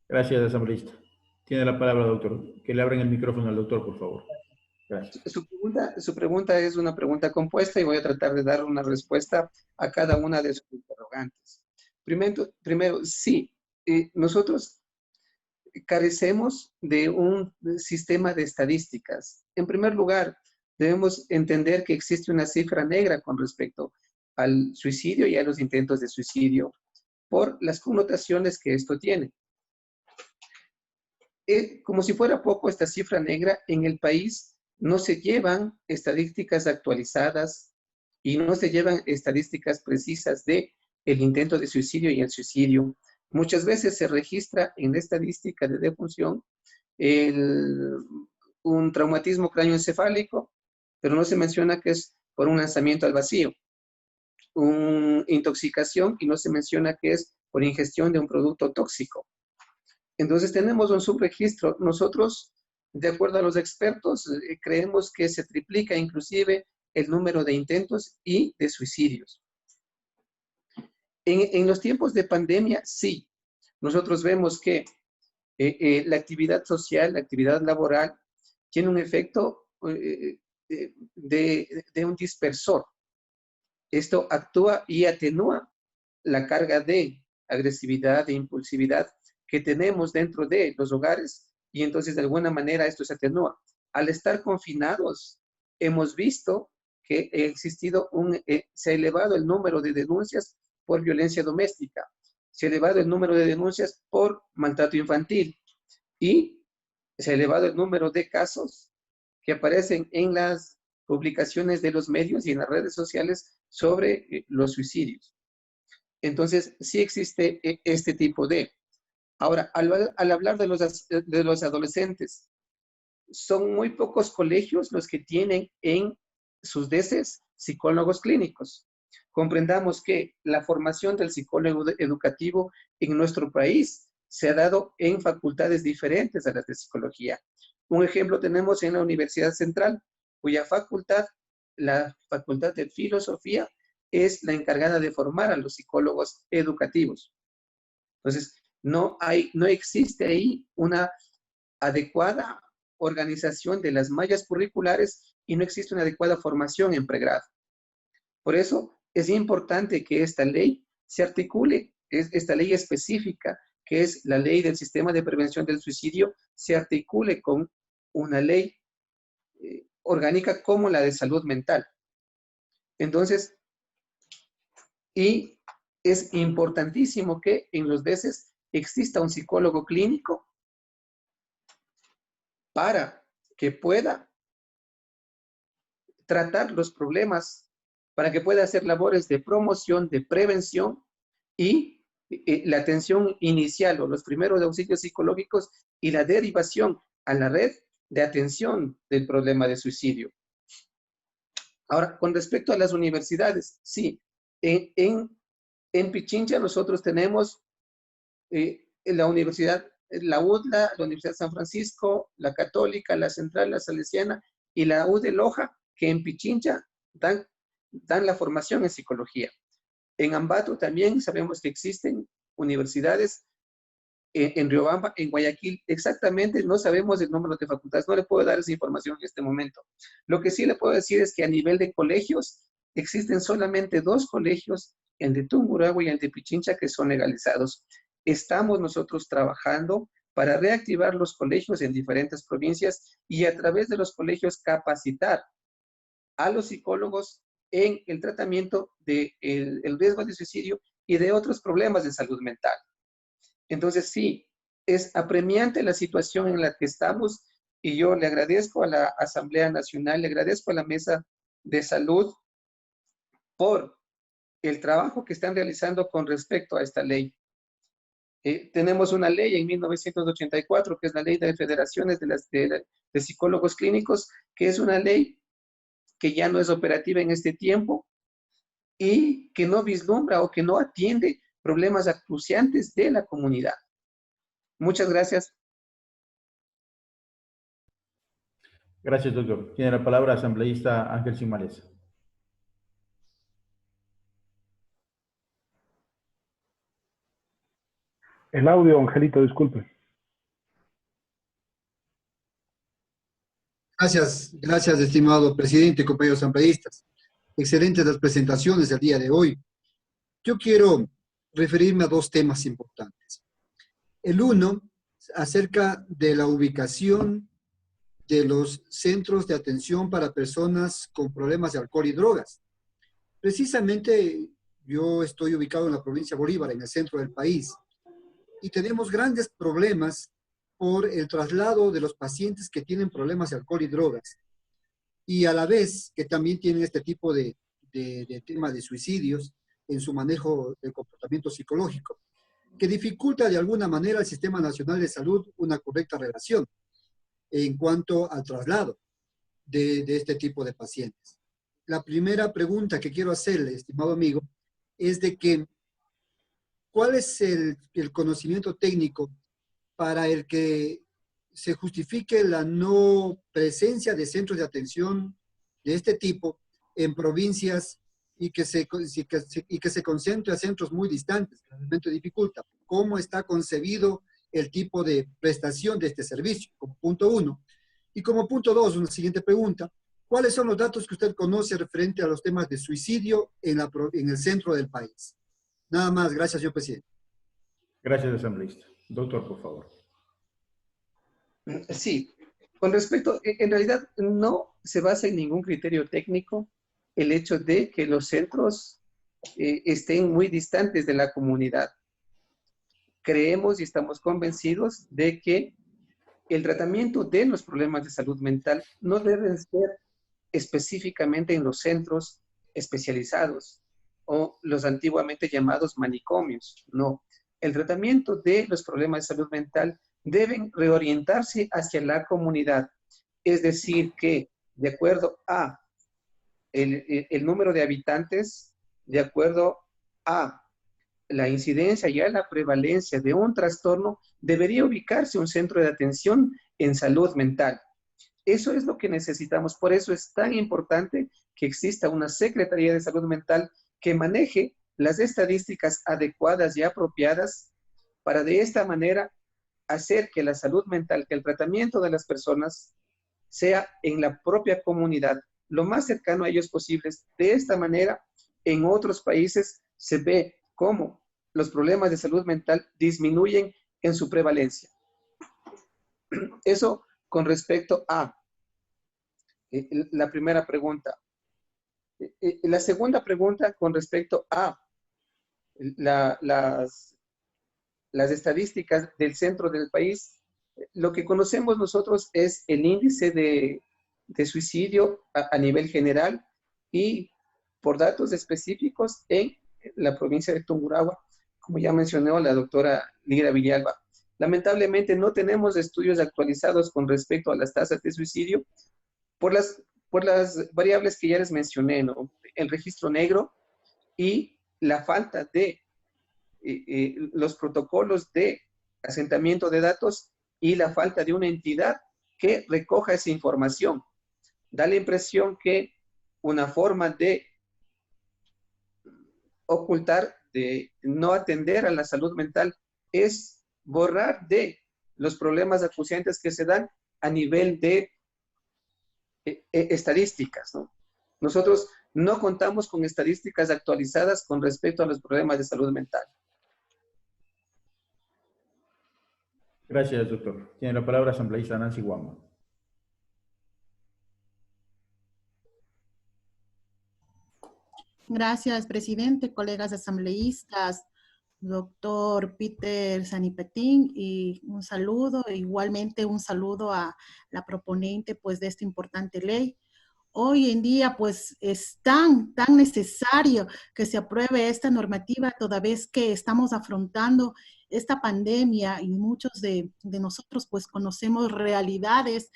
Gracias, asambleísta. Tiene la palabra, doctor. Que le abran el micrófono al doctor, por favor. Gracias. Su pregunta es una pregunta compuesta y voy a tratar de dar una respuesta a cada una de sus interrogantes. Primero sí, nosotros carecemos de un sistema de estadísticas. En primer lugar, debemos entender que existe una cifra negra con respecto al suicidio y a los intentos de suicidio por las connotaciones que esto tiene. Como si fuera poco esta cifra negra, en el país no se llevan estadísticas actualizadas y no se llevan estadísticas precisas de el intento de suicidio y el suicidio. Muchas veces se registra en la estadística de defunción un traumatismo cráneoencefálico, pero no se menciona que es por un lanzamiento al vacío, una intoxicación, y no se menciona que es por ingestión de un producto tóxico. Entonces tenemos un subregistro. Nosotros, de acuerdo a los expertos, creemos que se triplica inclusive el número de intentos y de suicidios. En los tiempos de pandemia, sí. Nosotros vemos que la actividad social, la actividad laboral, tiene un efecto de un dispersor. Esto actúa y atenúa la carga de agresividad, de impulsividad que tenemos dentro de los hogares, y entonces de alguna manera esto se atenúa. Al estar confinados, hemos visto que se ha elevado el número de denuncias por violencia doméstica, se ha elevado el número de denuncias por maltrato infantil y se ha elevado el número de casos que aparecen en las publicaciones de los medios y en las redes sociales sobre los suicidios. Entonces, sí existe este tipo de... Ahora, al hablar de los adolescentes, son muy pocos colegios los que tienen en sus DESES psicólogos clínicos. Comprendamos que la formación del psicólogo educativo en nuestro país se ha dado en facultades diferentes a las de psicología. Un ejemplo tenemos en la Universidad Central, cuya facultad, la Facultad de Filosofía, es la encargada de formar a los psicólogos educativos. Entonces, no existe ahí una adecuada organización de las mallas curriculares y no existe una adecuada formación en pregrado. Por eso es importante que esta ley se articule, esta ley específica, que es la ley del sistema de prevención del suicidio, se articule con una ley orgánica como la de salud mental. Entonces, y es importantísimo que en los DESES exista un psicólogo clínico para que pueda tratar los problemas, para que pueda hacer labores de promoción, de prevención y la atención inicial o los primeros auxilios psicológicos y la derivación a la red de atención del problema de suicidio. Ahora, con respecto a las universidades, sí, en Pichincha nosotros tenemos la universidad, la UDLA, la Universidad de San Francisco, la Católica, la Central, la Salesiana y la U de Loja, que en Pichincha dan la formación en psicología. En Ambato también sabemos que existen universidades, en Riobamba, en Guayaquil, exactamente no sabemos el número de facultades, no le puedo dar esa información en este momento. Lo que sí le puedo decir es que a nivel de colegios, existen solamente 2 colegios, el de Tungurahua y el de Pichincha, que son legalizados. Estamos nosotros trabajando para reactivar los colegios en diferentes provincias y a través de los colegios capacitar a los psicólogos en el tratamiento del riesgo de suicidio y de otros problemas de salud mental. Entonces, sí, es apremiante la situación en la que estamos y yo le agradezco a la Asamblea Nacional, le agradezco a la Mesa de Salud por el trabajo que están realizando con respecto a esta ley. Tenemos una ley en 1984, que es la Ley de Federaciones de Psicólogos Clínicos, que es una ley que ya no es operativa en este tiempo y que no vislumbra o que no atiende problemas acuciantes de la comunidad. Muchas gracias. Gracias, doctor. Tiene la palabra asambleísta Ángel Simales. El audio, Angelito, disculpe. Gracias, estimado presidente, compañeros asambleístas. Excelentes las presentaciones del día de hoy. Yo quiero referirme a 2 temas importantes. El uno, acerca de la ubicación de los centros de atención para personas con problemas de alcohol y drogas. Precisamente yo estoy ubicado en la provincia de Bolívar, en el centro del país, y tenemos grandes problemas por el traslado de los pacientes que tienen problemas de alcohol y drogas, y a la vez que también tienen este tipo de tema de suicidios en su manejo del comportamiento psicológico, que dificulta de alguna manera al Sistema Nacional de Salud una correcta relación en cuanto al traslado de este tipo de pacientes. La primera pregunta que quiero hacerle, estimado amigo, es de que ¿cuál es el conocimiento técnico para el que se justifique la no presencia de centros de atención de este tipo en provincias y que se concentre a centros muy distantes, que realmente dificulta? ¿Cómo está concebido el tipo de prestación de este servicio? Como punto 1. Y como punto 2, una siguiente pregunta: ¿cuáles son los datos que usted conoce referente a los temas de suicidio en el centro del país? Nada más. Gracias, señor presidente. Gracias, asambleísta. Doctor, por favor. Sí, con respecto, en realidad no se basa en ningún criterio técnico el hecho de que los centros estén muy distantes de la comunidad. Creemos y estamos convencidos de que el tratamiento de los problemas de salud mental no debe ser específicamente en los centros especializados o los antiguamente llamados manicomios. No, el tratamiento de los problemas de salud mental deben reorientarse hacia la comunidad. Es decir, que de acuerdo a el número de habitantes, de acuerdo a la incidencia y a la prevalencia de un trastorno, debería ubicarse un centro de atención en salud mental. Eso es lo que necesitamos. Por eso es tan importante que exista una Secretaría de Salud Mental que maneje las estadísticas adecuadas y apropiadas para de esta manera hacer que la salud mental, que el tratamiento de las personas sea en la propia comunidad, lo más cercano a ellos posibles. De esta manera, en otros países se ve cómo los problemas de salud mental disminuyen en su prevalencia. Eso con respecto a la primera pregunta. La segunda pregunta con respecto a las estadísticas del centro del país, lo que conocemos nosotros es el índice de suicidio a nivel general y por datos específicos en la provincia de Tungurahua, como ya mencionó la doctora Lira Villalba. Lamentablemente no tenemos estudios actualizados con respecto a las tasas de suicidio por las variables que ya les mencioné, ¿no? El registro negro y la falta de los protocolos de asentamiento de datos y la falta de una entidad que recoja esa información. Da la impresión que una forma de ocultar, de no atender a la salud mental, es borrar de los problemas acuciantes que se dan a nivel de estadísticas, ¿no? Nosotros no contamos con estadísticas actualizadas con respecto a los problemas de salud mental. Gracias, doctor. Tiene la palabra asambleísta Nancy Guama. Gracias, presidente, colegas asambleístas, doctor Peter Sanipetín, y un saludo, igualmente un saludo a la proponente pues de esta importante ley. Hoy en día pues es tan necesario que se apruebe esta normativa toda vez que estamos afrontando esta pandemia y muchos de nosotros pues conocemos realidades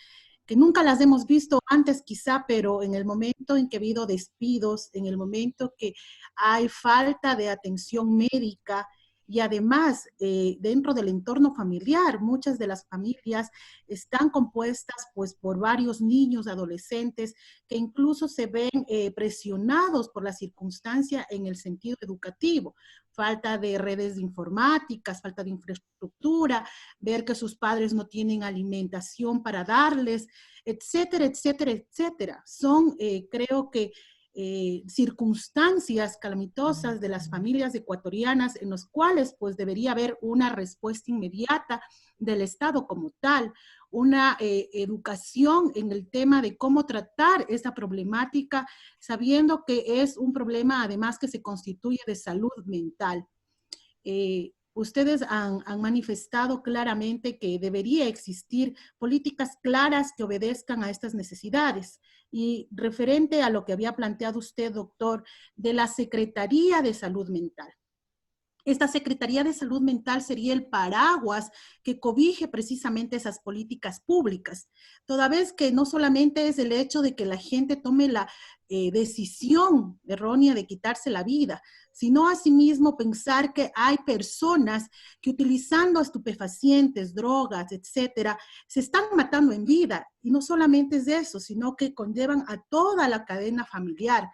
que nunca las hemos visto antes quizá, pero en el momento en que ha habido despidos, en el momento que hay falta de atención médica y además dentro del entorno familiar, muchas de las familias están compuestas pues por varios niños, adolescentes, que incluso se ven presionados por la circunstancia en el sentido educativo. Falta de redes informáticas, falta de infraestructura, ver que sus padres no tienen alimentación para darles, etcétera, etcétera, etcétera. Son, creo que, circunstancias calamitosas de las familias ecuatorianas en los cuales pues debería haber una respuesta inmediata del Estado como tal, una educación en el tema de cómo tratar esta problemática, sabiendo que es un problema además que se constituye de salud mental. Ustedes han manifestado claramente que debería existir políticas claras que obedezcan a estas necesidades. Y referente a lo que había planteado usted, doctor, de la Secretaría de Salud Mental. Esta Secretaría de Salud Mental sería el paraguas que cobije precisamente esas políticas públicas, toda vez que no solamente es el hecho de que la gente tome la decisión errónea de quitarse la vida, sino asimismo pensar que hay personas que utilizando estupefacientes, drogas, etcétera, se están matando en vida. Y no solamente es eso, sino que conllevan a toda la cadena familiar.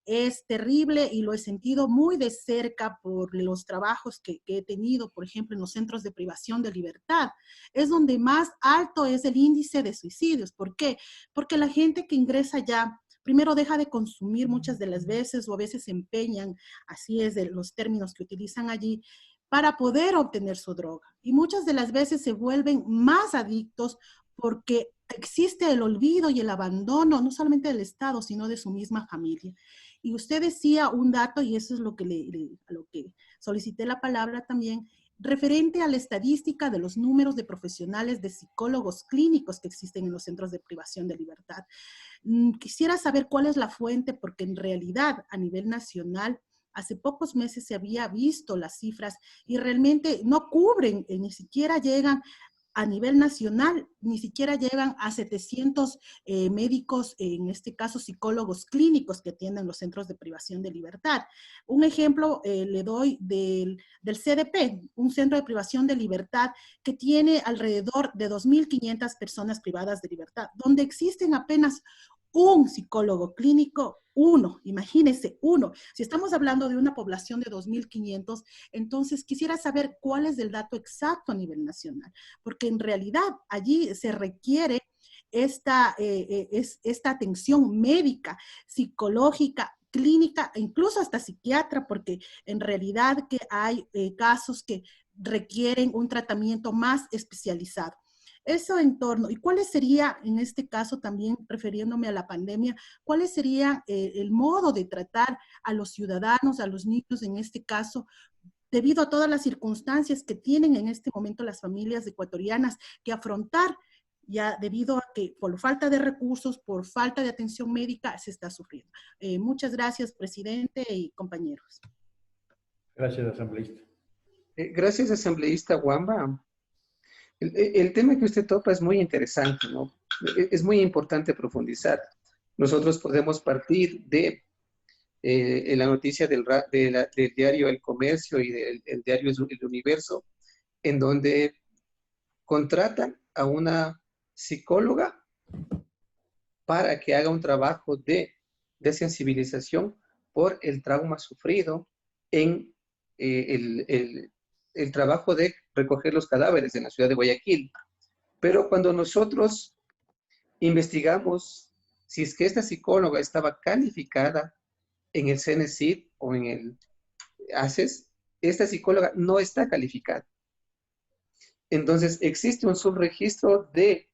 Es terrible y lo he sentido muy de cerca por los trabajos que he tenido, por ejemplo, en los centros de privación de libertad. Es donde más alto es el índice de suicidios. ¿Por qué? Porque la gente que ingresa ya, primero deja de consumir muchas de las veces o a veces se empeñan, así es de los términos que utilizan allí, para poder obtener su droga. Y muchas de las veces se vuelven más adictos porque existe el olvido y el abandono, no solamente del Estado, sino de su misma familia. Y usted decía un dato, y eso es lo que a lo que solicité la palabra también, referente a la estadística de los números de profesionales de psicólogos clínicos que existen en los centros de privación de libertad. Quisiera saber cuál es la fuente, porque en realidad a nivel nacional hace pocos meses se había visto las cifras y realmente no cubren, ni siquiera llegan a nivel nacional, ni siquiera llegan a 700 médicos, en este caso psicólogos clínicos que atienden los centros de privación de libertad. Un ejemplo le doy del CDP, un centro de privación de libertad que tiene alrededor de 2.500 personas privadas de libertad, donde existen apenas un psicólogo clínico, uno, imagínense, uno. Si estamos hablando de una población de 2.500, entonces quisiera saber cuál es el dato exacto a nivel nacional, porque en realidad allí se requiere esta atención médica, psicológica, clínica e incluso hasta psiquiatra, porque en realidad que hay casos que requieren un tratamiento más especializado. Eso en torno, ¿y cuáles sería, en este caso también refiriéndome a la pandemia, cuáles serían el modo de tratar a los ciudadanos, a los niños en este caso, debido a todas las circunstancias que tienen en este momento las familias ecuatorianas que afrontar, ya debido a que por falta de recursos, por falta de atención médica, se está sufriendo? Muchas gracias, presidente y compañeros. Gracias, asambleísta. Gracias, asambleísta Wamba. El tema que usted toca es muy interesante, ¿no? Es muy importante profundizar. Nosotros podemos partir de la noticia del diario El Comercio y del diario El Universo, en donde contratan a una psicóloga para que haga un trabajo de sensibilización por el trauma sufrido en el trabajo de recoger los cadáveres en la ciudad de Guayaquil. Pero cuando nosotros investigamos si es que esta psicóloga estaba calificada en el CENESID o en el ACES, esta psicóloga no está calificada. Entonces, existe un subregistro de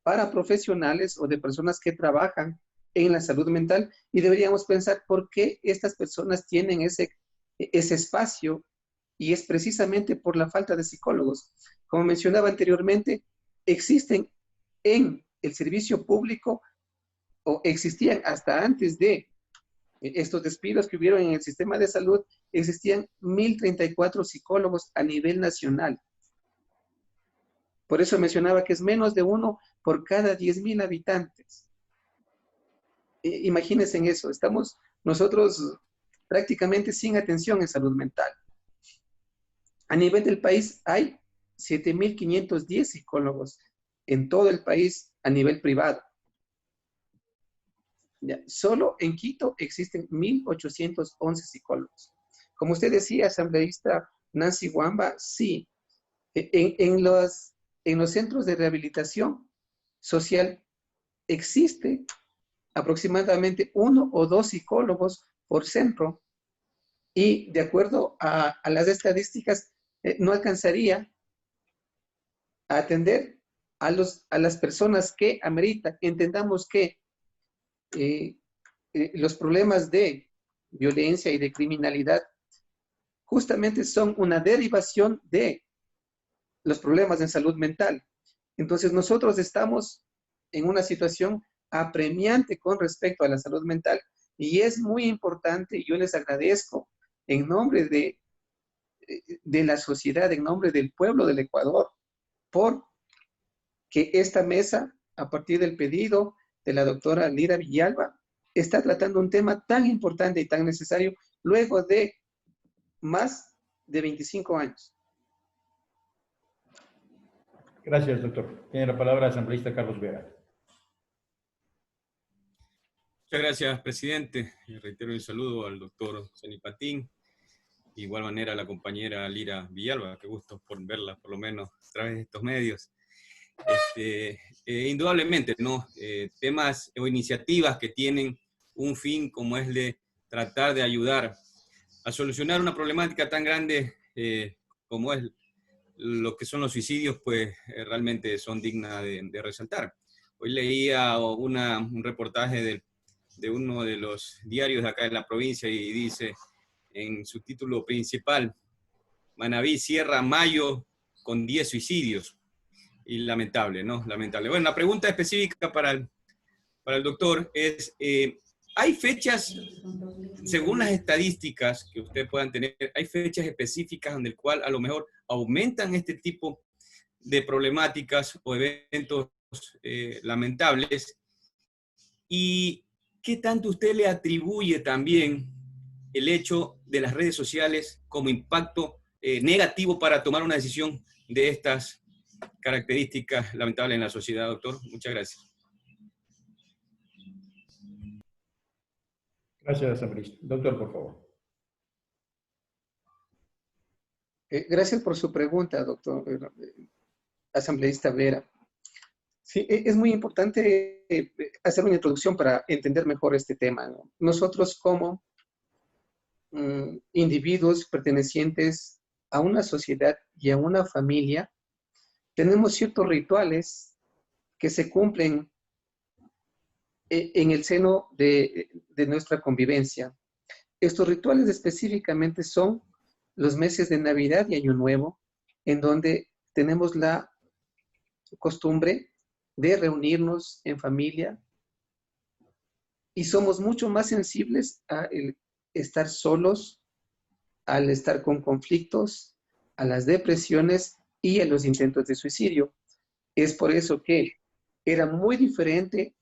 paraprofesionales o de personas que trabajan en la salud mental y deberíamos pensar por qué estas personas tienen ese espacio, y es precisamente por la falta de psicólogos. Como mencionaba anteriormente, existen en el servicio público, o existían hasta antes de estos despidos que hubieron en el sistema de salud, existían 1.034 psicólogos a nivel nacional. Por eso mencionaba que es menos de uno por cada 10.000 habitantes. Imagínense en eso, estamos nosotros prácticamente sin atención en salud mental. A nivel del país hay 7.510 psicólogos en todo el país a nivel privado. Ya, solo en Quito existen 1.811 psicólogos. Como usted decía, asambleísta Nancy Wamba, sí, en los centros de rehabilitación social existe aproximadamente 1 o 2 psicólogos por centro, y de acuerdo a las estadísticas, no alcanzaría a atender a las personas que ameritan. Entendamos que los problemas de violencia y de criminalidad justamente son una derivación de los problemas en salud mental. Entonces nosotros estamos en una situación apremiante con respecto a la salud mental, y es muy importante, y yo les agradezco en nombre de la sociedad, en nombre del pueblo del Ecuador, por que esta mesa, a partir del pedido de la doctora Lira Villalba, está tratando un tema tan importante y tan necesario luego de más de 25 años. Gracias, doctor. Tiene la palabra el asambleísta Carlos Vera. Muchas gracias, presidente. Y reitero el saludo al doctor Zenipatín. De igual manera a la compañera Lira Villalba, que gusto por verla, por lo menos a través de estos medios. Indudablemente, ¿no? Temas o iniciativas que tienen un fin como es de tratar de ayudar a solucionar una problemática tan grande como es lo que son los suicidios, pues realmente son dignas de resaltar. Hoy leía un reportaje de uno de los diarios de acá en la provincia y dice en su título principal, Manabí cierra mayo con 10 suicidios. Y lamentable, ¿no? Lamentable. Bueno, la pregunta específica para el doctor es, ¿hay fechas, según las estadísticas que ustedes puedan tener, hay fechas específicas donde el cual a lo mejor aumentan este tipo de problemáticas o eventos lamentables? ¿Y qué tanto usted le atribuye también el hecho de las redes sociales como impacto negativo para tomar una decisión de estas características lamentables en la sociedad, doctor? Muchas gracias. Gracias, asambleísta. Doctor, por favor. Gracias por su pregunta, doctor asambleísta Vera. Sí, es muy importante hacer una introducción para entender mejor este tema, ¿no? Nosotros como individuos pertenecientes a una sociedad y a una familia, tenemos ciertos rituales que se cumplen en el seno de nuestra convivencia. Estos rituales específicamente son los meses de Navidad y Año Nuevo, en donde tenemos la costumbre de reunirnos en familia y somos mucho más sensibles a el estar solos, al estar con conflictos, a las depresiones y a los intentos de suicidio. Es por eso que era muy diferente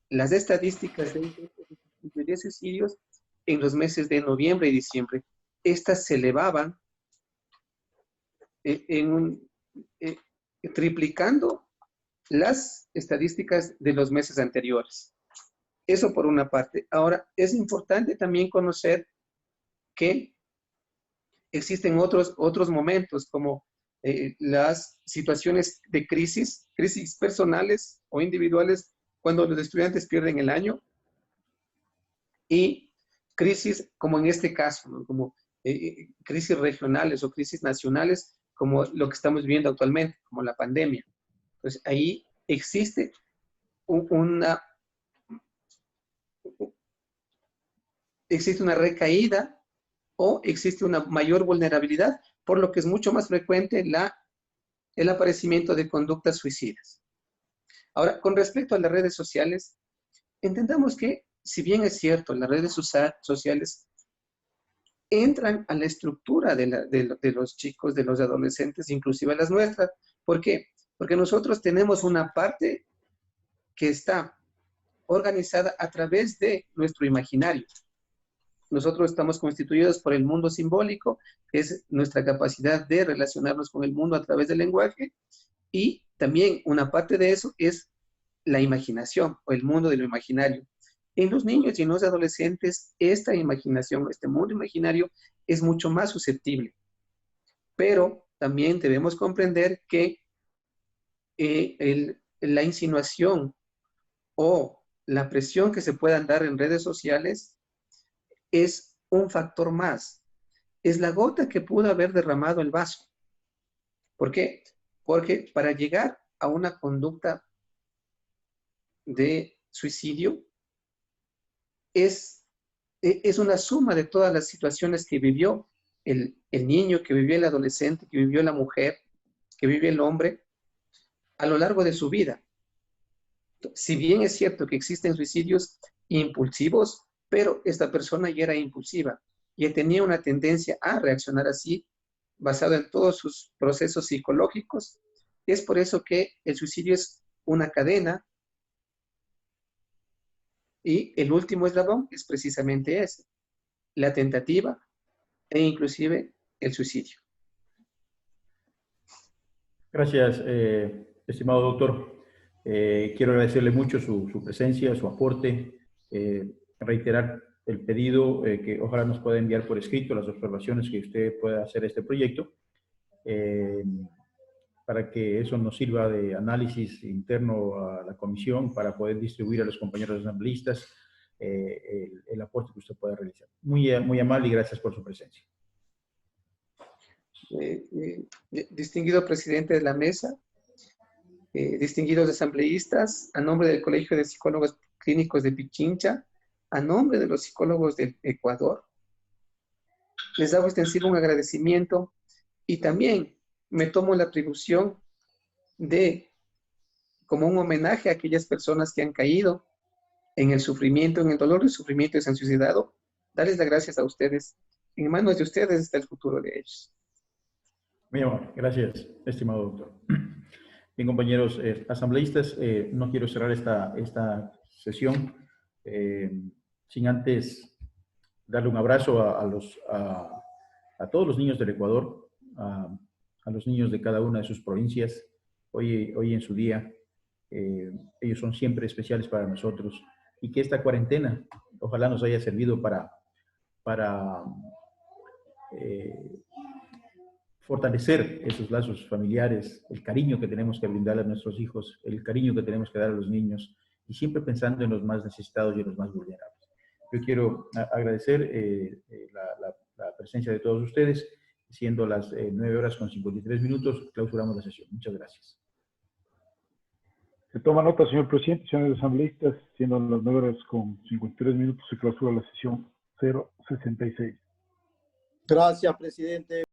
las estadísticas de suicidios en los meses de noviembre y diciembre. Estas se elevaban triplicando las estadísticas de los meses anteriores. Eso por una parte. Ahora, es importante también conocer que existen otros momentos, como las situaciones de crisis personales o individuales, cuando los estudiantes pierden el año, y crisis como en este caso, ¿no? Como crisis regionales o crisis nacionales, como lo que estamos viviendo actualmente, como la pandemia. Entonces, ahí existe una recaída o existe una mayor vulnerabilidad, por lo que es mucho más frecuente el aparecimiento de conductas suicidas. Ahora, con respecto a las redes sociales, entendamos que, si bien es cierto, las redes sociales entran a la estructura de los chicos, de los adolescentes, inclusive las nuestras. ¿Por qué? Porque nosotros tenemos una parte que está organizada a través de nuestro imaginario. Nosotros estamos constituidos por el mundo simbólico, que es nuestra capacidad de relacionarnos con el mundo a través del lenguaje, y también una parte de eso es la imaginación o el mundo de lo imaginario. En los niños y en los adolescentes, esta imaginación, este mundo imaginario es mucho más susceptible. Pero también debemos comprender que la insinuación o la presión que se puedan dar en redes sociales es un factor más. Es la gota que pudo haber derramado el vaso. ¿Por qué? Porque para llegar a una conducta de suicidio es una suma de todas las situaciones que vivió el niño, que vivió el adolescente, que vivió la mujer, que vivió el hombre a lo largo de su vida. Si bien es cierto que existen suicidios impulsivos, pero esta persona ya era impulsiva y tenía una tendencia a reaccionar así, basado en todos sus procesos psicológicos. Es por eso que el suicidio es una cadena y el último eslabón es precisamente ese, la tentativa e inclusive el suicidio. Gracias, estimado doctor. Quiero agradecerle mucho su presencia, su aporte, reiterar el pedido que ojalá nos pueda enviar por escrito las observaciones que usted pueda hacer a este proyecto, para que eso nos sirva de análisis interno a la comisión para poder distribuir a los compañeros asambleístas el aporte que usted pueda realizar. Muy amable y gracias por su presencia. Distinguido presidente de la mesa, distinguidos asambleístas, a nombre del Colegio de Psicólogos Clínicos de Pichincha, a nombre de los psicólogos del Ecuador, les hago extensivo un agradecimiento Y también me tomo la atribución de, como un homenaje a aquellas personas que han caído en el sufrimiento, en el dolor y sufrimiento y se han suicidado, darles las gracias a ustedes. En manos de ustedes está el futuro de ellos. Muy amable. Gracias, estimado doctor. Bien, compañeros asambleístas, no quiero cerrar esta sesión sin antes darle un abrazo a todos los niños del Ecuador, a los niños de cada una de sus provincias, hoy en su día. Ellos son siempre especiales para nosotros, y que esta cuarentena ojalá nos haya servido para fortalecer esos lazos familiares, el cariño que tenemos que brindarle a nuestros hijos, el cariño que tenemos que dar a los niños, y siempre pensando en los más necesitados y en los más vulnerables. Yo quiero agradecer la presencia de todos ustedes. Siendo las 9:53, clausuramos la sesión. Muchas gracias. Se toma nota, señor presidente, señores asambleístas, siendo las 9:53, se clausura la sesión 066. Gracias, presidente.